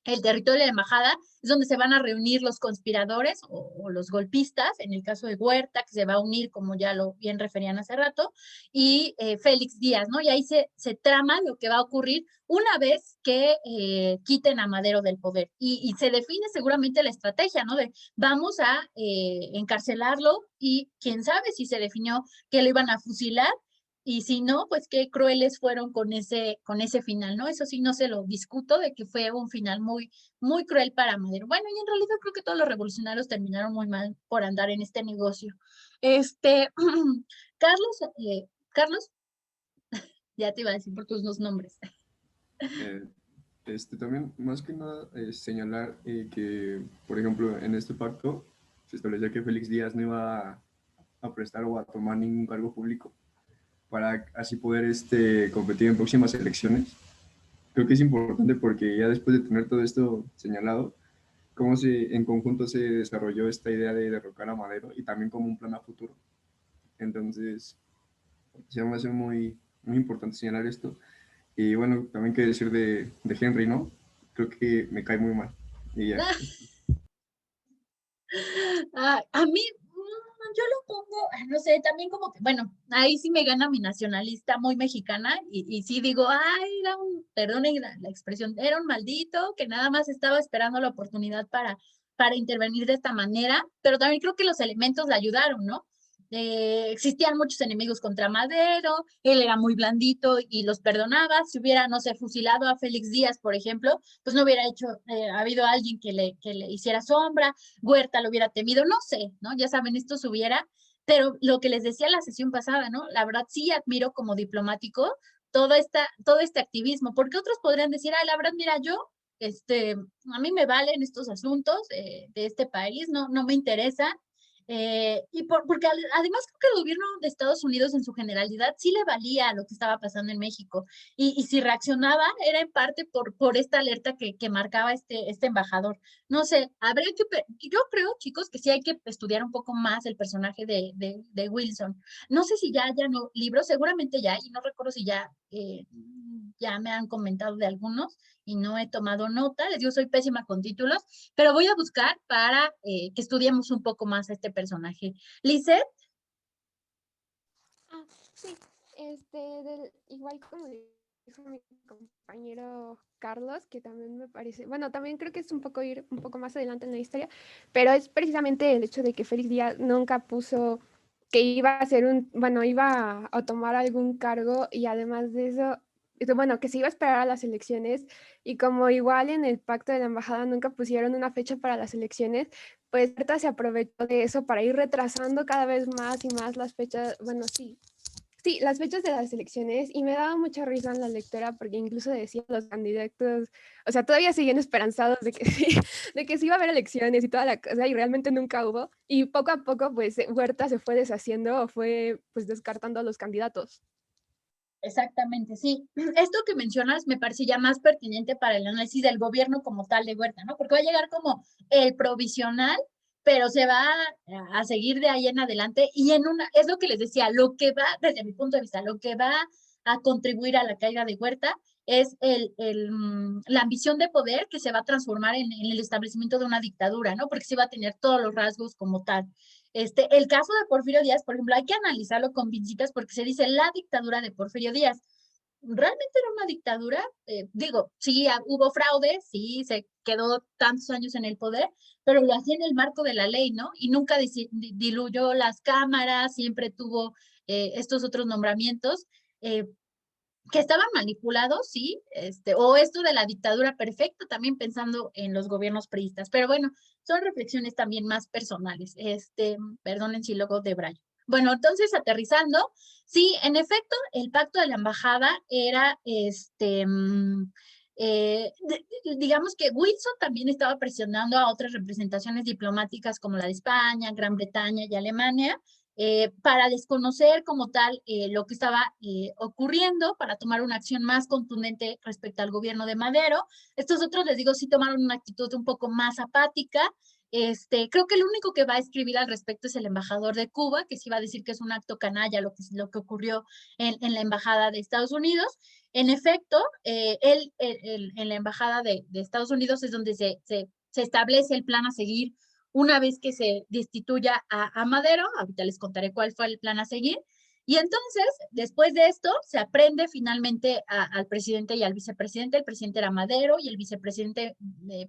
el territorio de la embajada es donde se van a reunir los conspiradores o los golpistas, en el caso de Huerta, que se va a unir, como ya lo bien referían hace rato, y Félix Díaz, ¿no? Y ahí se trama lo que va a ocurrir una vez que quiten a Madero del poder. Y se define seguramente la estrategia, ¿no? De vamos a encarcelarlo y quién sabe si se definió que lo iban a fusilar. Y si no, pues qué crueles fueron con ese final, ¿no? Eso sí no se lo discuto, de que fue un final muy, muy cruel para Madero. Bueno, y en realidad creo que todos los revolucionarios terminaron muy mal por andar en este negocio. Carlos, ya te iba a decir por tus dos nombres. También, más que nada, señalar que, por ejemplo, en este pacto se establecía que Félix Díaz no iba a prestar o a tomar ningún cargo público para así poder competir en próximas elecciones. Creo que es importante porque ya después de tener todo esto señalado, cómo en conjunto se desarrolló esta idea de derrocar a Madero y también como un plan a futuro. Entonces, se me hace muy, muy importante señalar esto. Y bueno, también que decir de Henry, ¿no? Creo que me cae muy mal. Y ya. A mí, yo lo pongo, no sé, también como que, bueno, ahí sí me gana mi nacionalista muy mexicana y sí digo, ay, perdonen la expresión, era un maldito que nada más estaba esperando la oportunidad para intervenir de esta manera, pero también creo que los elementos le ayudaron, ¿no? Existían muchos enemigos contra Madero, él era muy blandito y los perdonaba. Si hubiera, no sé, fusilado a Félix Díaz, por ejemplo, pues no hubiera habido alguien que le hiciera sombra, Huerta lo hubiera temido, no sé, ¿no? Ya saben, esto se hubiera, pero lo que les decía en la sesión pasada, ¿no? La verdad sí admiro como diplomático todo este activismo, porque otros podrían decir, la verdad, mira, a mí me valen estos asuntos de este país, no me interesan. Porque además creo que el gobierno de Estados Unidos en su generalidad sí le valía lo que estaba pasando en México y si reaccionaba era en parte por esta alerta que marcaba este embajador. No sé, yo creo, chicos, que sí hay que estudiar un poco más el personaje de Wilson. No sé si ya no libros, seguramente ya, y no recuerdo si ya me han comentado de algunos y no he tomado nota, les digo, soy pésima con títulos, pero voy a buscar para que estudiemos un poco más a este personaje. ¿Lisette? Sí, igual como dijo mi compañero Carlos, que también me parece, bueno, también creo que es ir un poco más adelante en la historia, pero es precisamente el hecho de que Félix Díaz nunca puso que iba a ser iba a tomar algún cargo y además de eso, bueno, que se iba a esperar a las elecciones y como igual en el pacto de la embajada nunca pusieron una fecha para las elecciones, pues Berta se aprovechó de eso para ir retrasando cada vez más y más las fechas, bueno, sí, las fechas de las elecciones y me daba mucha risa en la lectura porque incluso decía los candidatos, o sea, todavía siguen esperanzados de que sí iba a haber elecciones y toda la cosa y realmente nunca hubo y poco a poco pues Huerta se fue deshaciendo o fue pues descartando a los candidatos. Exactamente, sí. Esto que mencionas me parece ya más pertinente para el análisis del gobierno como tal de Huerta, ¿no? Porque va a llegar como el provisional, pero se va a seguir de ahí en adelante y es lo que les decía, lo que va, desde mi punto de vista, lo que va a contribuir a la caída de Huerta es la ambición de poder que se va a transformar en el establecimiento de una dictadura, ¿no? Porque se va a tener todos los rasgos como tal. El caso de Porfirio Díaz, por ejemplo, hay que analizarlo con pincitas porque se dice la dictadura de Porfirio Díaz. ¿Realmente era una dictadura? Sí, hubo fraude, sí, se quedó tantos años en el poder, pero lo hacía en el marco de la ley, ¿no? Y nunca diluyó las cámaras, siempre tuvo estos otros nombramientos que estaban manipulados, sí, o esto de la dictadura perfecta, también pensando en los gobiernos priistas. Pero bueno, son reflexiones también más personales. Perdonen si luego de Brayo. Bueno, entonces aterrizando, sí, en efecto, el pacto de la embajada era digamos que Wilson también estaba presionando a otras representaciones diplomáticas como la de España, Gran Bretaña y Alemania, para desconocer como tal lo que estaba ocurriendo, para tomar una acción más contundente respecto al gobierno de Madero. Estos otros, les digo, sí tomaron una actitud un poco más apática. Creo que el único que va a escribir al respecto es el embajador de Cuba, que sí va a decir que es un acto canalla lo que ocurrió en la embajada de Estados Unidos. En efecto, en la embajada de Estados Unidos es donde se establece el plan a seguir una vez que se destituya a Madero. Ahorita les contaré cuál fue el plan a seguir. Y entonces, después de esto, se aprende finalmente al presidente y al vicepresidente. El presidente era Madero y el vicepresidente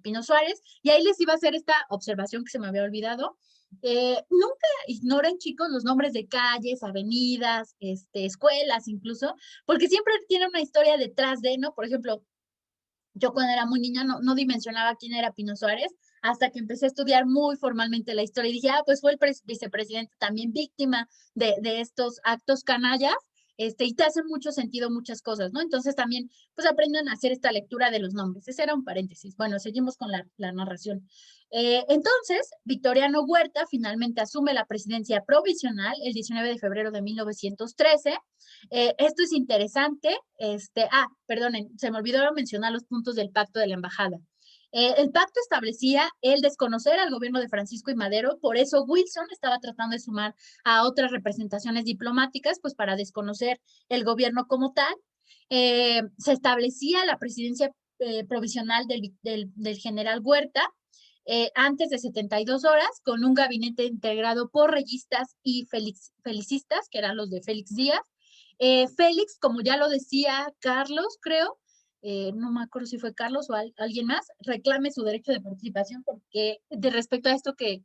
Pino Suárez. Y ahí les iba a hacer esta observación que se me había olvidado. Nunca ignoren, chicos, los nombres de calles, avenidas, escuelas incluso, porque siempre tienen una historia detrás de, ¿no? Por ejemplo, yo cuando era muy niña no dimensionaba quién era Pino Suárez, hasta que empecé a estudiar muy formalmente la historia y dije, pues fue el vicepresidente también víctima de estos actos canallas, y te hacen mucho sentido muchas cosas, ¿no? Entonces también, pues aprenden a hacer esta lectura de los nombres. Ese era un paréntesis. Bueno, seguimos con la narración. Entonces, Victoriano Huerta finalmente asume la presidencia provisional el 19 de febrero de 1913. Esto es interesante. Perdonen, se me olvidó mencionar los puntos del pacto de la embajada. El pacto establecía el desconocer al gobierno de Francisco y Madero, por eso Wilson estaba tratando de sumar a otras representaciones diplomáticas, pues para desconocer el gobierno como tal. Se establecía la presidencia provisional del general Huerta, antes de 72 horas, con un gabinete integrado por reyistas y felicistas, que eran los de Félix Díaz. Félix, como ya lo decía Carlos, creo, no me acuerdo si fue Carlos o alguien más, reclame su derecho de participación, porque de respecto a esto que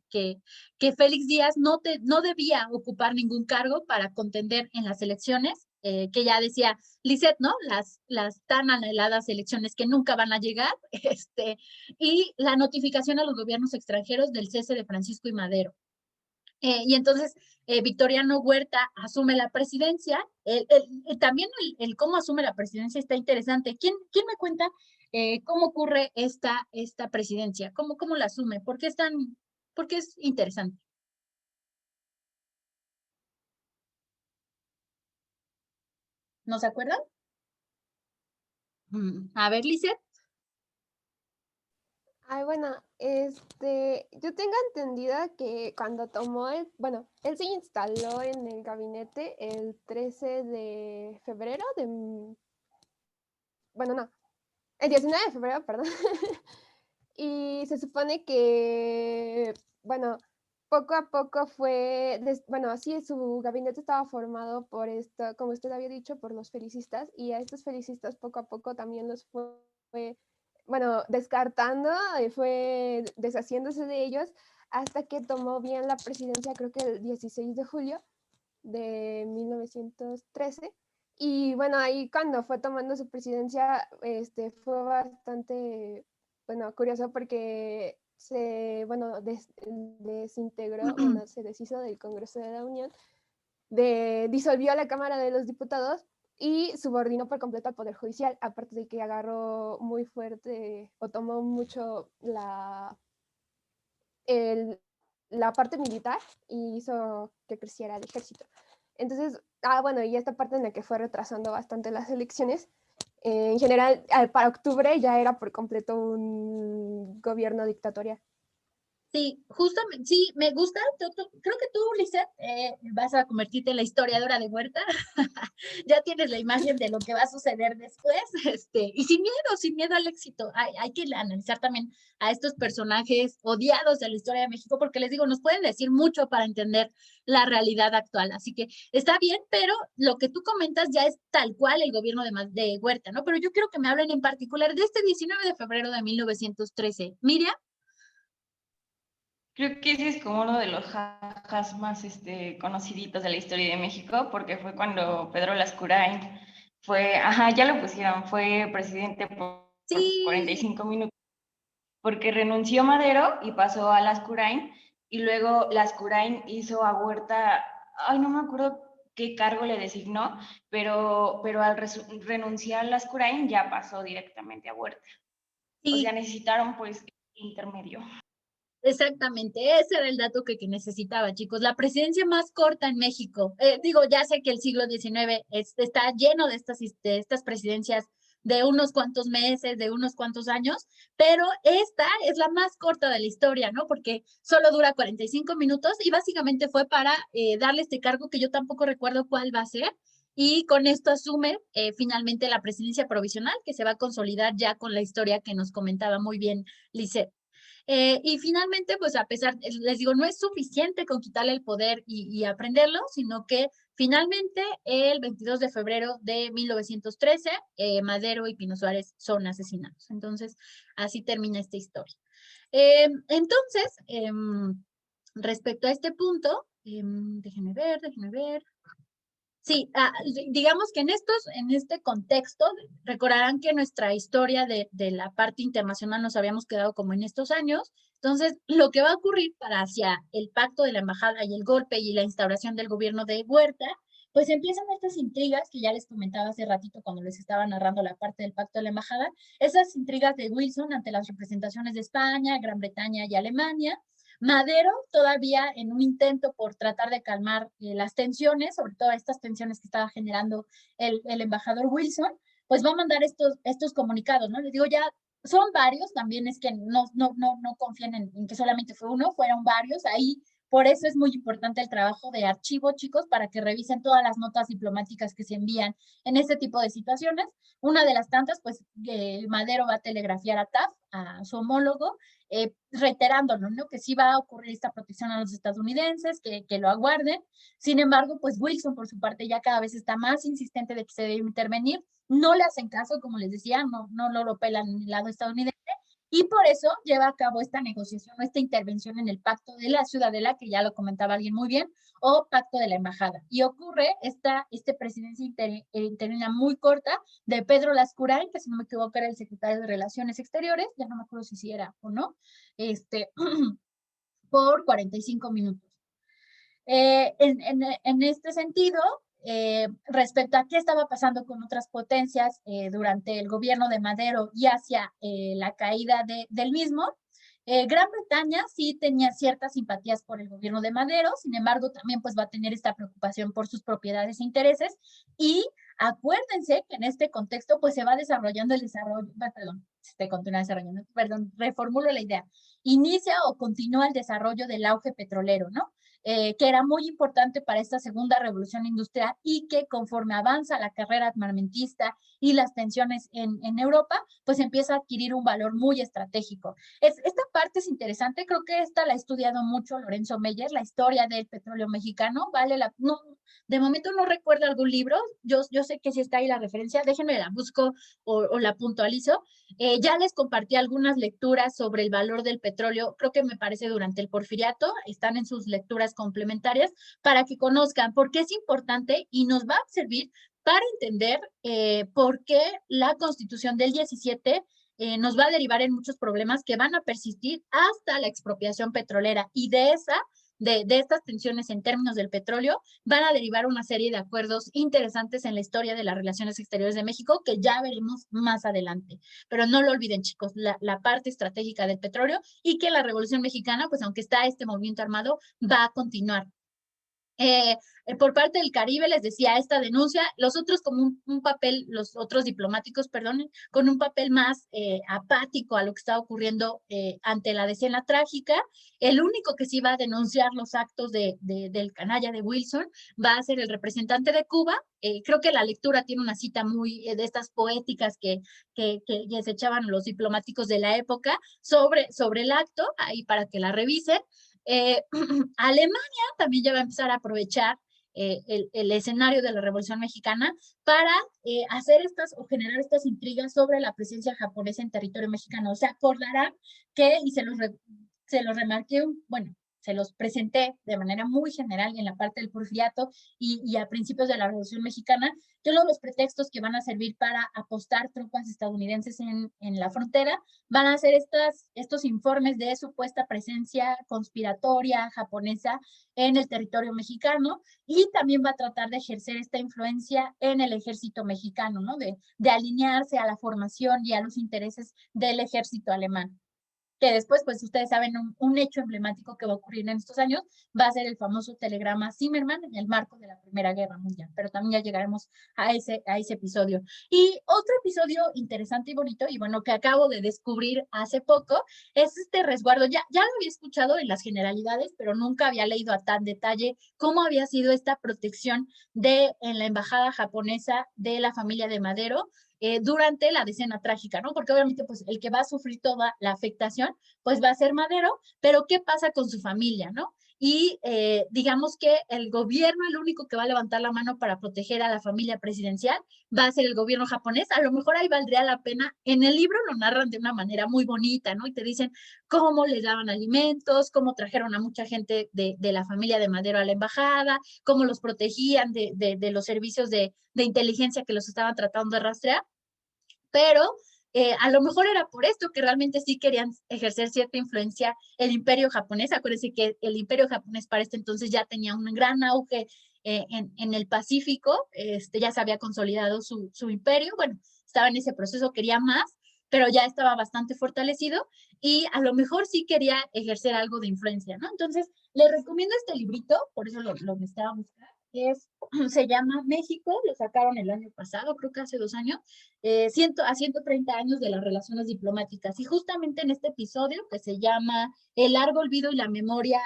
Félix Díaz no debía ocupar ningún cargo para contender en las elecciones, que ya decía Lisette, ¿no? Las tan anheladas elecciones que nunca van a llegar, y la notificación a los gobiernos extranjeros del cese de Francisco y Madero. Y entonces Victoriano Huerta asume la presidencia. También el cómo asume la presidencia está interesante. ¿Quién me cuenta cómo ocurre esta presidencia? ¿Cómo la asume? ¿Por qué es interesante? ¿No se acuerdan? A ver, Lisette. Ay, bueno, yo tengo entendida que cuando tomó él se instaló en el gabinete el 13 de febrero el 19 de febrero, perdón. Y se supone que, poco a poco así su gabinete estaba formado por esto, como usted había dicho, por los felicistas, y a estos felicistas poco a poco también los fue descartando, fue deshaciéndose de ellos, hasta que tomó bien la presidencia, creo que el 16 de julio de 1913. Y bueno, ahí cuando fue tomando su presidencia, fue bastante, curioso porque se desintegró, se deshizo del Congreso de la Unión, disolvió la Cámara de los Diputados y subordinó por completo al Poder Judicial, aparte de que agarró muy fuerte o tomó mucho la parte militar y hizo que creciera el ejército. Entonces, y esta parte en la que fue retrasando bastante las elecciones, en general, para octubre ya era por completo un gobierno dictatorial. Sí, justamente, sí, me gusta. Creo que tú, Lisette, vas a convertirte en la historiadora de Huerta. Ya tienes la imagen de lo que va a suceder después, y sin miedo al éxito. Hay que analizar también a estos personajes odiados de la historia de México, porque les digo, nos pueden decir mucho para entender la realidad actual. Así que está bien, pero lo que tú comentas ya es tal cual el gobierno de Huerta, ¿no? Pero yo quiero que me hablen en particular de este 19 de febrero de 1913. Miriam. Creo que ese es como uno de los jajas más conociditos de la historia de México, porque fue cuando Pedro Lascurain ya lo pusieron, fue presidente por 45 minutos, porque renunció Madero y pasó a Lascurain, y luego Lascurain hizo a Huerta ay, no me acuerdo qué cargo le designó, pero al renunciar Lascurain ya pasó directamente a Huerta. Sí. O sea, necesitaron pues intermedio. Exactamente, ese era el dato que necesitaba, chicos. La presidencia más corta en México. Digo, ya sé que el siglo XIX está lleno de estas presidencias de unos cuantos meses, de unos cuantos años, pero esta es la más corta de la historia, ¿no? Porque solo dura 45 minutos y básicamente fue para darle este cargo que yo tampoco recuerdo cuál va a ser. Y con esto asume finalmente la presidencia provisional, que se va a consolidar ya con la historia que nos comentaba muy bien Lisette. Y finalmente, pues a pesar, les digo, no es suficiente con quitarle el poder y aprenderlo, sino que finalmente el 22 de febrero de 1913, Madero y Pino Suárez son asesinados. Entonces, así termina esta historia. Entonces, respecto a este punto, déjenme ver. Sí, digamos que en este contexto, recordarán que nuestra historia de la parte internacional nos habíamos quedado como en estos años. Entonces, lo que va a ocurrir para hacia el pacto de la embajada y el golpe y la instauración del gobierno de Huerta, pues empiezan estas intrigas que ya les comentaba hace ratito cuando les estaba narrando la parte del pacto de la embajada, esas intrigas de Wilson ante las representaciones de España, Gran Bretaña y Alemania. Madero todavía en un intento por tratar de calmar las tensiones, sobre todo estas tensiones que estaba generando el embajador Wilson, pues va a mandar estos comunicados, ¿no? Les digo, ya son varios, también es que no confíen en que solamente fue uno, fueron varios, ahí por eso es muy importante el trabajo de archivo, chicos, para que revisen todas las notas diplomáticas que se envían en este tipo de situaciones. Una de las tantas, pues Madero va a telegrafiar a Taft, a su homólogo, reiterándolo, ¿no? Que sí va a ocurrir esta protección a los estadounidenses, que lo aguarden. Sin embargo, pues Wilson por su parte ya cada vez está más insistente de que se debe intervenir. No le hacen caso, como les decía, no lo pelan en el lado estadounidense. Y por eso lleva a cabo esta negociación, esta intervención en el Pacto de la Ciudadela, que ya lo comentaba alguien muy bien, o Pacto de la Embajada. Y ocurre esta presidencia interina muy corta de Pedro Lascurain, que si no me equivoco era el secretario de Relaciones Exteriores, ya no me acuerdo si era o no, por 45 minutos. En este sentido, respecto a qué estaba pasando con otras potencias durante el gobierno de Madero y hacia la caída del mismo, Gran Bretaña sí tenía ciertas simpatías por el gobierno de Madero, sin embargo también pues va a tener esta preocupación por sus propiedades e intereses, y acuérdense que en este contexto pues se va desarrollando reformulo la idea, inicia o continúa el desarrollo del auge petrolero, ¿no? Que era muy importante para esta segunda revolución industrial y que conforme avanza la carrera armamentista y las tensiones en Europa, pues empieza a adquirir un valor muy estratégico. Esta parte es interesante, creo que esta la ha estudiado mucho Lorenzo Meyer, la historia del petróleo mexicano, de momento no recuerdo algún libro, yo sé que sí está ahí la referencia, déjenme la busco o la puntualizo. Ya les compartí algunas lecturas sobre el valor del petróleo, creo que me parece durante el Porfiriato, están en sus lecturas complementarias para que conozcan por qué es importante y nos va a servir para entender por qué la Constitución del 17 nos va a derivar en muchos problemas que van a persistir hasta la expropiación petrolera, y de estas tensiones en términos del petróleo van a derivar una serie de acuerdos interesantes en la historia de las relaciones exteriores de México que ya veremos más adelante. Pero no lo olviden, chicos, la parte estratégica del petróleo, y que la Revolución Mexicana, pues aunque está este movimiento armado, va a continuar. Por parte del Caribe, les decía, esta denuncia, los otros como un papel, los otros diplomáticos, perdón, con un papel más apático a lo que está ocurriendo ante la decena trágica. El único que sí va a denunciar los actos del canalla de Wilson va a ser el representante de Cuba. Creo que la lectura tiene una cita muy de estas poéticas que se echaban los diplomáticos de la época sobre el acto, ahí para que la revisen. Alemania también ya va a empezar a aprovechar el escenario de la Revolución Mexicana para hacer o generar estas intrigas sobre la presencia japonesa en territorio mexicano. O sea, acordarán que, y se los remarqué, se los presenté de manera muy general en la parte del porfiriato y a principios de la Revolución Mexicana, todos los pretextos que van a servir para apostar tropas estadounidenses en la frontera van a ser estos informes de supuesta presencia conspiratoria japonesa en el territorio mexicano, y también va a tratar de ejercer esta influencia en el ejército mexicano, ¿no? De alinearse a la formación y a los intereses del ejército alemán. Que después, pues ustedes saben, un hecho emblemático que va a ocurrir en estos años va a ser el famoso telegrama Zimmermann en el marco de la Primera Guerra Mundial, pero también ya llegaremos a ese episodio. Y otro episodio interesante y bonito, y bueno, que acabo de descubrir hace poco, es este resguardo. Ya lo había escuchado en las generalidades, pero nunca había leído a tan detalle cómo había sido esta protección en la embajada japonesa de la familia de Madero, durante la decena trágica, ¿no? Porque obviamente pues el que va a sufrir toda la afectación pues va a ser Madero, pero ¿qué pasa con su familia, no? Y digamos que el gobierno, el único que va a levantar la mano para proteger a la familia presidencial, va a ser el gobierno japonés. A lo mejor ahí valdría la pena. En el libro lo narran de una manera muy bonita, ¿no? Y te dicen cómo les daban alimentos, cómo trajeron a mucha gente de la familia de Madero a la embajada, cómo los protegían de los servicios de inteligencia que los estaban tratando de rastrear, pero a lo mejor era por esto que realmente sí querían ejercer cierta influencia el imperio japonés. Acuérdense que el imperio japonés para este entonces ya tenía un gran auge en el Pacífico, ya se había consolidado su imperio, bueno, estaba en ese proceso, quería más, pero ya estaba bastante fortalecido y a lo mejor sí quería ejercer algo de influencia, ¿no? Entonces, les recomiendo este librito, por eso lo necesitaba buscar. Se llama México, lo sacaron el año pasado, creo que hace 2 años, a 130 años de las relaciones diplomáticas. Y justamente en este episodio, que se llama El largo olvido y la memoria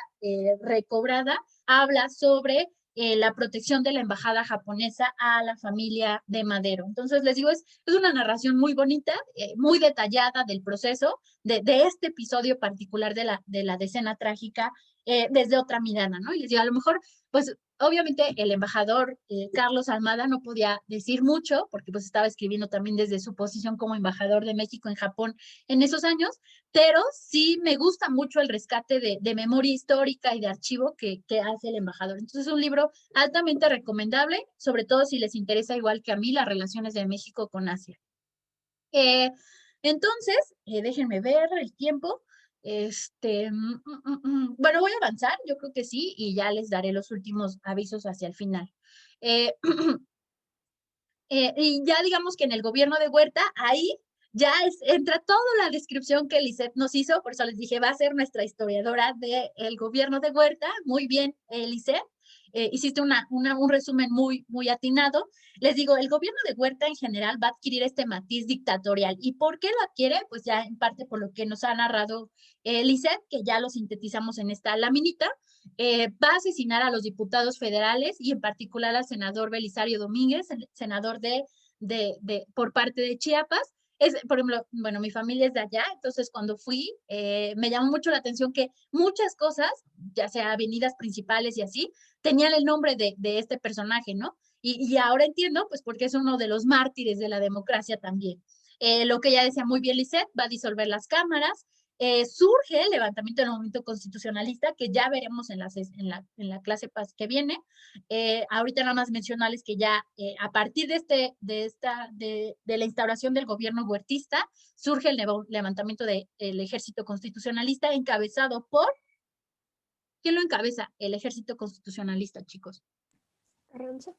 recobrada, habla sobre la protección de la embajada japonesa a la familia de Madero. Entonces, les digo, es una narración muy bonita, muy detallada del proceso, de este episodio particular de la decena trágica, desde otra mirada, ¿no? Y les digo, a lo mejor, pues, obviamente el embajador Carlos Almada no podía decir mucho porque pues estaba escribiendo también desde su posición como embajador de México en Japón en esos años, pero sí me gusta mucho el rescate de memoria histórica y de archivo que hace el embajador. Entonces es un libro altamente recomendable, sobre todo si les interesa igual que a mí las relaciones de México con Asia. Entonces, déjenme ver el tiempo. Bueno, voy a avanzar, yo creo que sí, y ya les daré los últimos avisos hacia el final. Y ya digamos que en el gobierno de Huerta, ahí ya entra toda la descripción que Lisette nos hizo, por eso les dije, va a ser nuestra historiadora del gobierno de Huerta. Muy bien, Lisette. Hiciste un resumen muy, muy atinado. Les digo, el gobierno de Huerta en general va a adquirir este matiz dictatorial. ¿Y por qué lo adquiere? Pues ya en parte por lo que nos ha narrado Lisette, que ya lo sintetizamos en esta laminita. Va a asesinar a los diputados federales y en particular al senador Belisario Domínguez, el senador por parte de Chiapas. Por ejemplo, bueno, mi familia es de allá, entonces cuando fui, me llamó mucho la atención que muchas cosas, ya sea avenidas principales y así, tenían el nombre de este personaje, ¿no? Y ahora entiendo, pues porque es uno de los mártires de la democracia también. Lo que ya decía muy bien Lisette, va a disolver las cámaras. Surge el levantamiento del movimiento constitucionalista, que ya veremos en la clase que viene. Ahorita nada más mencionarles que ya a partir de la instauración del gobierno huertista, surge el levantamiento del ejército constitucionalista encabezado por... ¿Quién lo encabeza? El ejército constitucionalista, chicos. Carranza.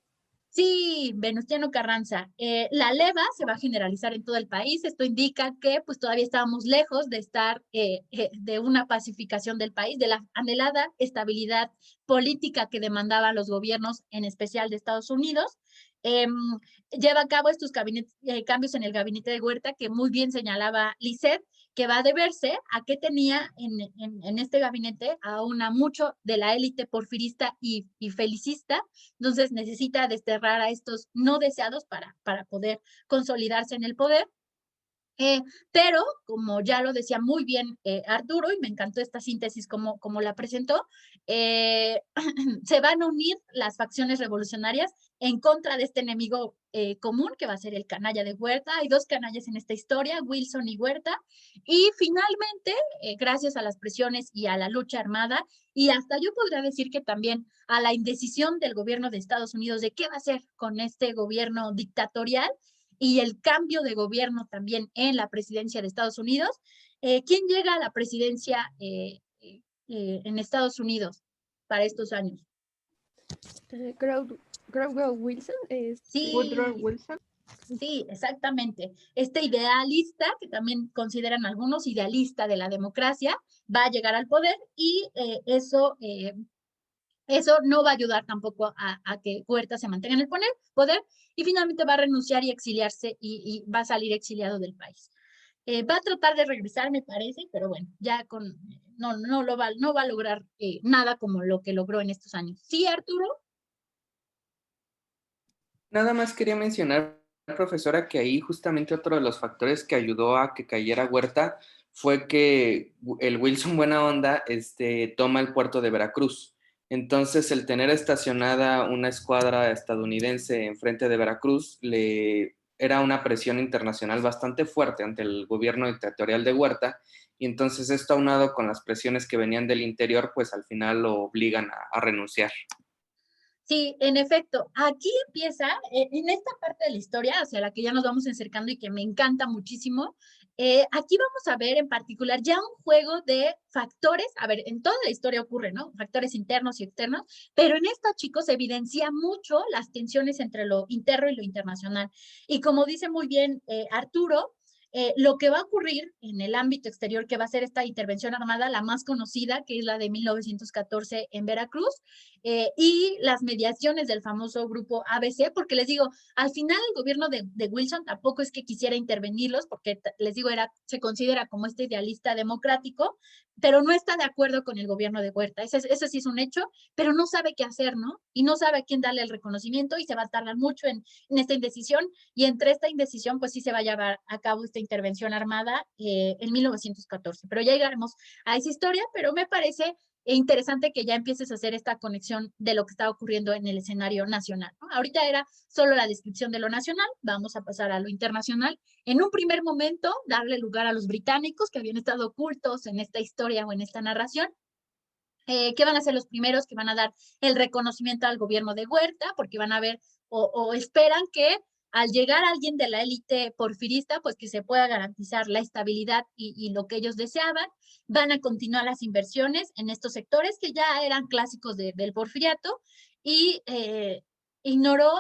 Sí, Venustiano Carranza. La leva se va a generalizar en todo el país. Esto indica que pues todavía estábamos lejos de estar de una pacificación del país, de la anhelada estabilidad política que demandaban los gobiernos, en especial de Estados Unidos. Lleva a cabo estos cambios en el gabinete de Huerta, que muy bien señalaba Lisette, que va a deberse a que tenía en este gabinete a mucho de la élite porfirista y felicista. Entonces necesita desterrar a estos no deseados para poder consolidarse en el poder. Pero, como ya lo decía muy bien Arturo, y me encantó esta síntesis como la presentó, se van a unir las facciones revolucionarias en contra de este enemigo común, que va a ser el canalla de Huerta. Hay dos canallas en esta historia, Wilson y Huerta, y finalmente, gracias a las presiones y a la lucha armada, y hasta yo podría decir que también a la indecisión del gobierno de Estados Unidos de qué va a hacer con este gobierno dictatorial, y el cambio de gobierno también en la presidencia de Estados Unidos, ¿quién llega a la presidencia en Estados Unidos para estos años? Grover Wilson, Sí. Woodrow Wilson. Sí, exactamente. Este idealista, que también consideran algunos idealista de la democracia, va a llegar al poder, y eso no va a ayudar tampoco a que Huerta se mantenga en el poder, y finalmente va a renunciar y exiliarse, y va a salir exiliado del país. Va a tratar de regresar, me parece, pero bueno, ya no va a lograr nada como lo que logró en estos años. ¿Sí, Arturo? Nada más quería mencionar, profesora, que ahí justamente otro de los factores que ayudó a que cayera Huerta fue que el Wilson Buena Onda toma el puerto de Veracruz. Entonces, el tener estacionada una escuadra estadounidense enfrente de Veracruz era una presión internacional bastante fuerte ante el gobierno dictatorial de Huerta, y entonces esto aunado con las presiones que venían del interior, pues al final lo obligan a renunciar. Sí, en efecto, aquí empieza, en esta parte de la historia hacia la que ya nos vamos acercando y que me encanta muchísimo, aquí vamos a ver en particular ya un juego de factores. A ver, en toda la historia ocurre, ¿no? Factores internos y externos, pero en esta, chicos, se evidencia mucho las tensiones entre lo interno y lo internacional. Y como dice muy bien Arturo, lo que va a ocurrir en el ámbito exterior, que va a ser esta intervención armada, la más conocida, que es la de 1914 en Veracruz, y las mediaciones del famoso grupo ABC, porque les digo, al final el gobierno de Wilson tampoco es que quisiera intervenirlos, porque les digo, se considera como este idealista democrático, pero no está de acuerdo con el gobierno de Huerta. Ese sí es un hecho, pero no sabe qué hacer, ¿no? Y no sabe a quién darle el reconocimiento, y se va a tardar mucho en esta indecisión, y entre esta indecisión, pues sí se va a llevar a cabo esta intervención armada en 1914. Pero ya llegaremos a esa historia, pero me parece interesante que ya empieces a hacer esta conexión de lo que está ocurriendo en el escenario nacional, ¿no? Ahorita era solo la descripción de lo nacional, vamos a pasar a lo internacional. En un primer momento, darle lugar a los británicos que habían estado ocultos en esta historia o en esta narración, que van a ser los primeros que van a dar el reconocimiento al gobierno de Huerta, porque van a ver o esperan que al llegar alguien de la élite porfirista, pues que se pueda garantizar la estabilidad y lo que ellos deseaban. Van a continuar las inversiones en estos sectores que ya eran clásicos del porfiriato, y ignoró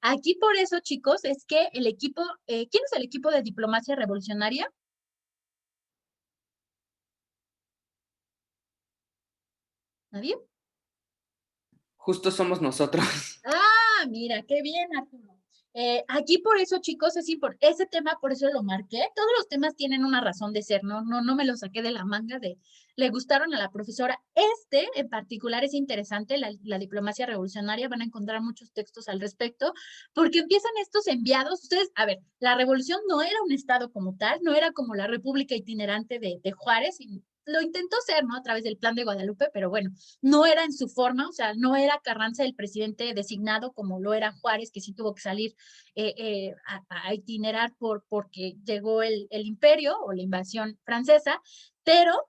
aquí. Por eso, chicos, es que el equipo, ¿quién es el equipo de diplomacia revolucionaria? ¿Nadie? Justo somos nosotros. Ah, mira, qué bien, Arturo. Aquí por eso, chicos, ese tema, por eso lo marqué. Todos los temas tienen una razón de ser, no me lo saqué de la manga le gustaron a la profesora. Este en particular es interesante, la diplomacia revolucionaria. Van a encontrar muchos textos al respecto, porque empiezan estos enviados. Ustedes, a ver, la revolución no era un estado como tal, no era como la república itinerante de Juárez, y lo intentó ser, ¿no? A través del Plan de Guadalupe, pero bueno, no era en su forma, o sea, no era Carranza el presidente designado como lo era Juárez, que sí tuvo que salir a itinerar porque llegó el imperio o la invasión francesa, pero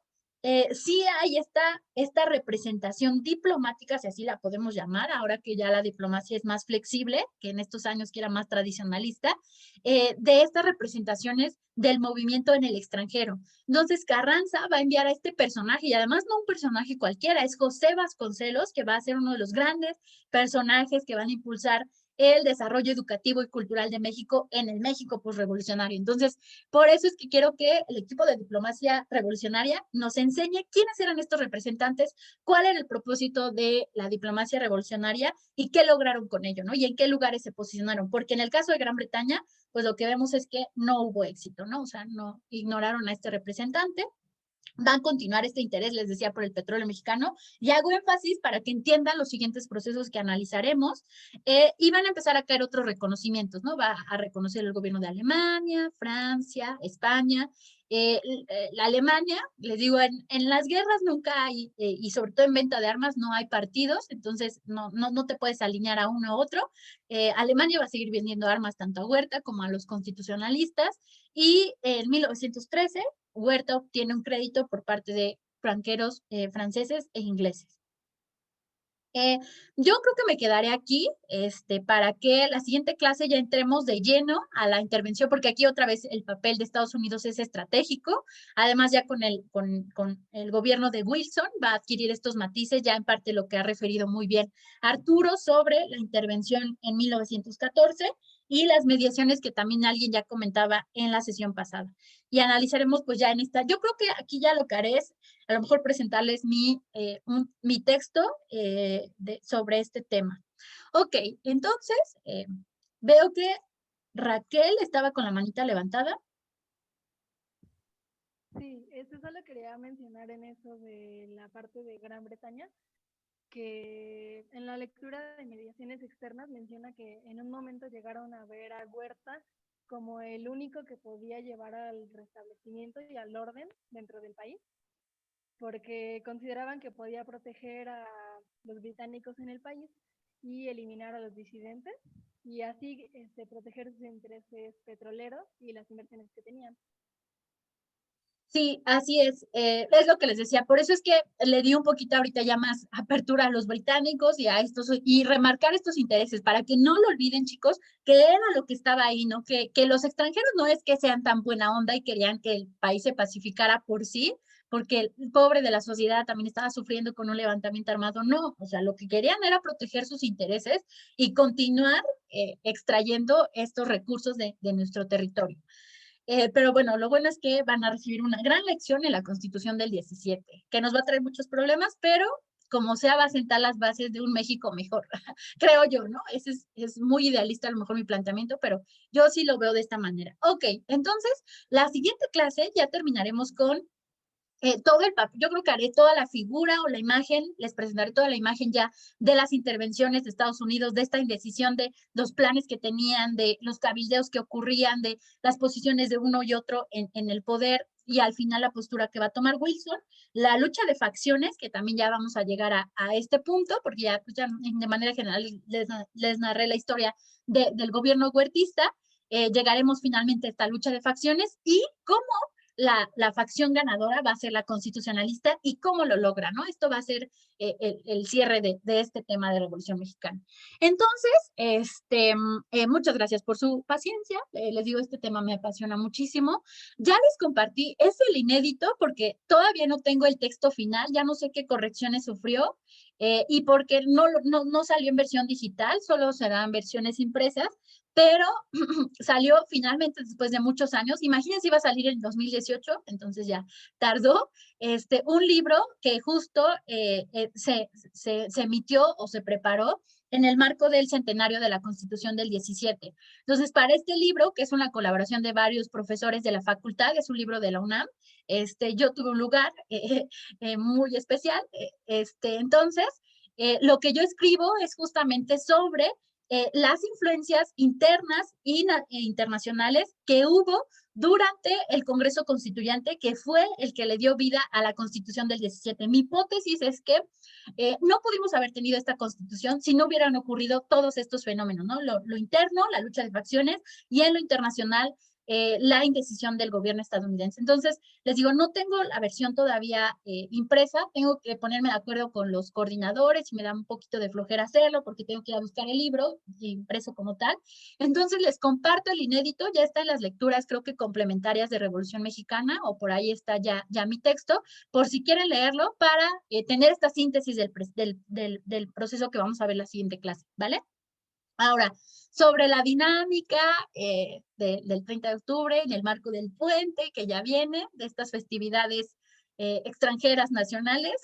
sí hay esta representación diplomática, si así la podemos llamar, ahora que ya la diplomacia es más flexible, que en estos años que era más tradicionalista, de estas representaciones del movimiento en el extranjero. Entonces Carranza va a enviar a este personaje, y además no un personaje cualquiera, es José Vasconcelos, que va a ser uno de los grandes personajes que van a impulsar el desarrollo educativo y cultural de México en el México postrevolucionario. Entonces, por eso es que quiero que el equipo de diplomacia revolucionaria nos enseñe quiénes eran estos representantes, cuál era el propósito de la diplomacia revolucionaria y qué lograron con ello, ¿no? Y en qué lugares se posicionaron, porque en el caso de Gran Bretaña, pues lo que vemos es que no hubo éxito, ¿no? O sea, no ignoraron a este representante. va a continuar este interés, les decía, por el petróleo mexicano, y hago énfasis para que entiendan los siguientes procesos que analizaremos, y van a empezar a caer otros reconocimientos, ¿no? Va a reconocer el gobierno de Alemania, Francia, España. La Alemania, les digo, en las guerras nunca hay, y sobre todo en venta de armas no hay partidos, entonces no te puedes alinear a uno u otro. Alemania va a seguir vendiendo armas tanto a Huerta como a los constitucionalistas, y en 1913 Huerta obtiene un crédito por parte de franqueros franceses e ingleses. Yo creo que me quedaré aquí para que la siguiente clase ya entremos de lleno a la intervención, porque aquí otra vez el papel de Estados Unidos es estratégico. Además, ya con el gobierno de Wilson va a adquirir estos matices, ya en parte lo que ha referido muy bien Arturo sobre la intervención en 1914 y las mediaciones que también alguien ya comentaba en la sesión pasada. Y analizaremos pues ya en esta, yo creo que aquí ya lo que haré es a lo mejor presentarles mi texto sobre este tema. Ok, entonces veo que Raquel estaba con la manita levantada. Sí, solo quería mencionar en eso de la parte de Gran Bretaña, que en la lectura de mediaciones externas menciona que en un momento llegaron a ver a Huerta como el único que podía llevar al restablecimiento y al orden dentro del país, porque consideraban que podía proteger a los británicos en el país y eliminar a los disidentes, y así proteger sus intereses petroleros y las inversiones que tenían. Sí, así es lo que les decía, por eso es que le di un poquito ahorita ya más apertura a los británicos y a estos, y remarcar estos intereses, para que no lo olviden, chicos, que era lo que estaba ahí, ¿no? Que los extranjeros no es que sean tan buena onda y querían que el país se pacificara por sí, porque el pobre de la sociedad también estaba sufriendo con un levantamiento armado, no, o sea, lo que querían era proteger sus intereses y continuar extrayendo estos recursos de nuestro territorio. Pero bueno, lo bueno es que van a recibir una gran lección en la Constitución del 17, que nos va a traer muchos problemas, pero como sea, va a sentar las bases de un México mejor, creo yo, ¿no? Es muy idealista a lo mejor mi planteamiento, pero yo sí lo veo de esta manera. Ok, entonces, la siguiente clase ya terminaremos con yo creo que haré toda la figura o la imagen, les presentaré toda la imagen ya de las intervenciones de Estados Unidos, de esta indecisión, de los planes que tenían, de los cabildeos que ocurrían, de las posiciones de uno y otro en el poder, y al final la postura que va a tomar Wilson, la lucha de facciones, que también ya vamos a llegar a este punto, porque ya, pues ya de manera general les narré la historia del gobierno huertista. Llegaremos finalmente a esta lucha de facciones y cómo la facción ganadora va a ser la constitucionalista y cómo lo logra, ¿no? Esto va a ser el cierre de este tema de Revolución Mexicana. Entonces, muchas gracias por su paciencia. Les digo, este tema me apasiona muchísimo. Ya les compartí, es el inédito porque todavía no tengo el texto final, ya no sé qué correcciones sufrió, y porque no salió en versión digital, solo serán versiones impresas, pero salió finalmente después de muchos años. Imagínense, iba a salir en 2018, entonces ya tardó. Un libro que justo se emitió o se preparó en el marco del centenario de la Constitución del 17. Entonces, para este libro, que es una colaboración de varios profesores de la facultad, es un libro de la UNAM, yo tuve un lugar muy especial. Entonces, lo que yo escribo es justamente sobre las influencias internas e internacionales que hubo durante el Congreso Constituyente, que fue el que le dio vida a la Constitución del 17. Mi hipótesis es que no pudimos haber tenido esta Constitución si no hubieran ocurrido todos estos fenómenos, ¿no? Lo interno, la lucha de facciones, y en lo internacional, la indecisión del gobierno estadounidense. Entonces, les digo, no tengo la versión todavía impresa, tengo que ponerme de acuerdo con los coordinadores y me da un poquito de flojera hacerlo porque tengo que ir a buscar el libro impreso como tal. Entonces, les comparto el inédito, ya está en las lecturas, creo que complementarias de Revolución Mexicana, o por ahí está ya mi texto, por si quieren leerlo para tener esta síntesis del proceso que vamos a ver en la siguiente clase, ¿vale? Ahora, sobre la dinámica del 30 de octubre, en el marco del puente que ya viene, de estas festividades extranjeras nacionales,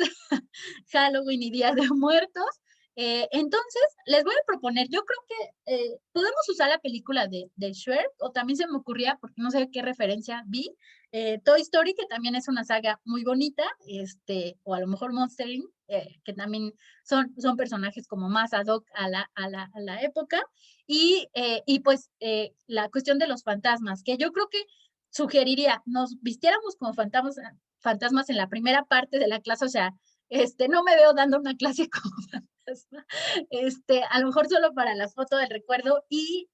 Halloween y Día de Muertos, Entonces, les voy a proponer, yo creo que podemos usar la película de Shrek, o también se me ocurría, porque no sé qué referencia vi, Toy Story, que también es una saga muy bonita, o a lo mejor Monster Inc., que también son personajes como más ad hoc a la época, y pues la cuestión de los fantasmas, que yo creo que sugeriría, nos vistiéramos como fantasmas en la primera parte de la clase, o sea, no me veo dando una clase como fantasma, a lo mejor solo para las fotos del recuerdo y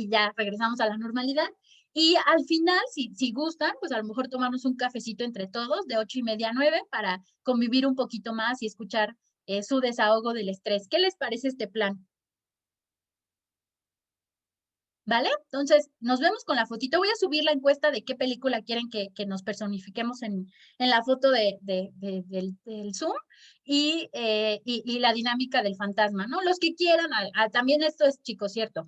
ya regresamos a la normalidad. Y al final, si gustan, pues a lo mejor tomarnos un cafecito entre todos de 8:30 a 9 para convivir un poquito más y escuchar su desahogo del estrés. ¿Qué les parece este plan? ¿Vale? Entonces, nos vemos con la fotito. Voy a subir la encuesta de qué película quieren que nos personifiquemos en la foto del Zoom y la dinámica del fantasma, ¿no? Los que quieran, también esto es, chicos, cierto,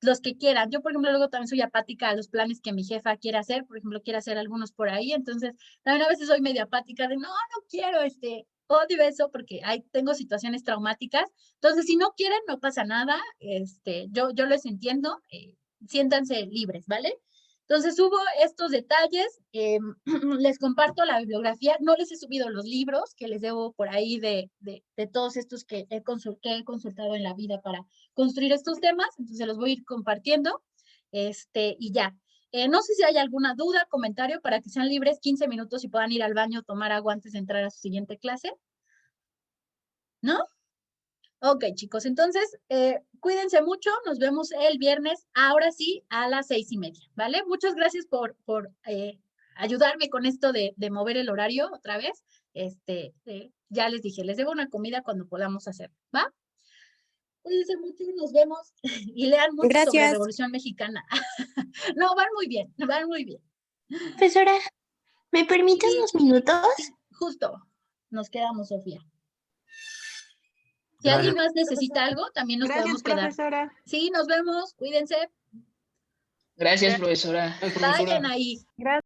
los que quieran. Yo, por ejemplo, luego también soy apática a los planes que mi jefa quiere hacer, por ejemplo, quiere hacer algunos por ahí, entonces también a veces soy medio apática de, no quiero, odio eso porque tengo situaciones traumáticas. Entonces, si no quieren, no pasa nada, yo les entiendo, siéntanse libres, ¿vale? Entonces hubo estos detalles, les comparto la bibliografía, no les he subido los libros que les debo por ahí de todos estos que he consultado en la vida para construir estos temas, entonces los voy a ir compartiendo, y ya. No sé si hay alguna duda, comentario, para que sean libres 15 minutos y puedan ir al baño, tomar agua antes de entrar a su siguiente clase. ¿No? Ok, chicos, entonces, cuídense mucho, nos vemos el viernes, ahora sí, a las 6:30, ¿vale? Muchas gracias por ayudarme con esto de mover el horario otra vez. Ya les dije, les debo una comida cuando podamos hacerlo, ¿va? Cuídense mucho y nos vemos. Y lean mucho sobre la Revolución Mexicana. No, van muy bien, van muy bien. Profesora, ¿me permites unos minutos? Justo, nos quedamos, Sofía. Si alguien más necesita algo, también nos podemos quedar. Profesora. Sí, nos vemos. Cuídense. Gracias, profesora. Vayan ahí. Gracias.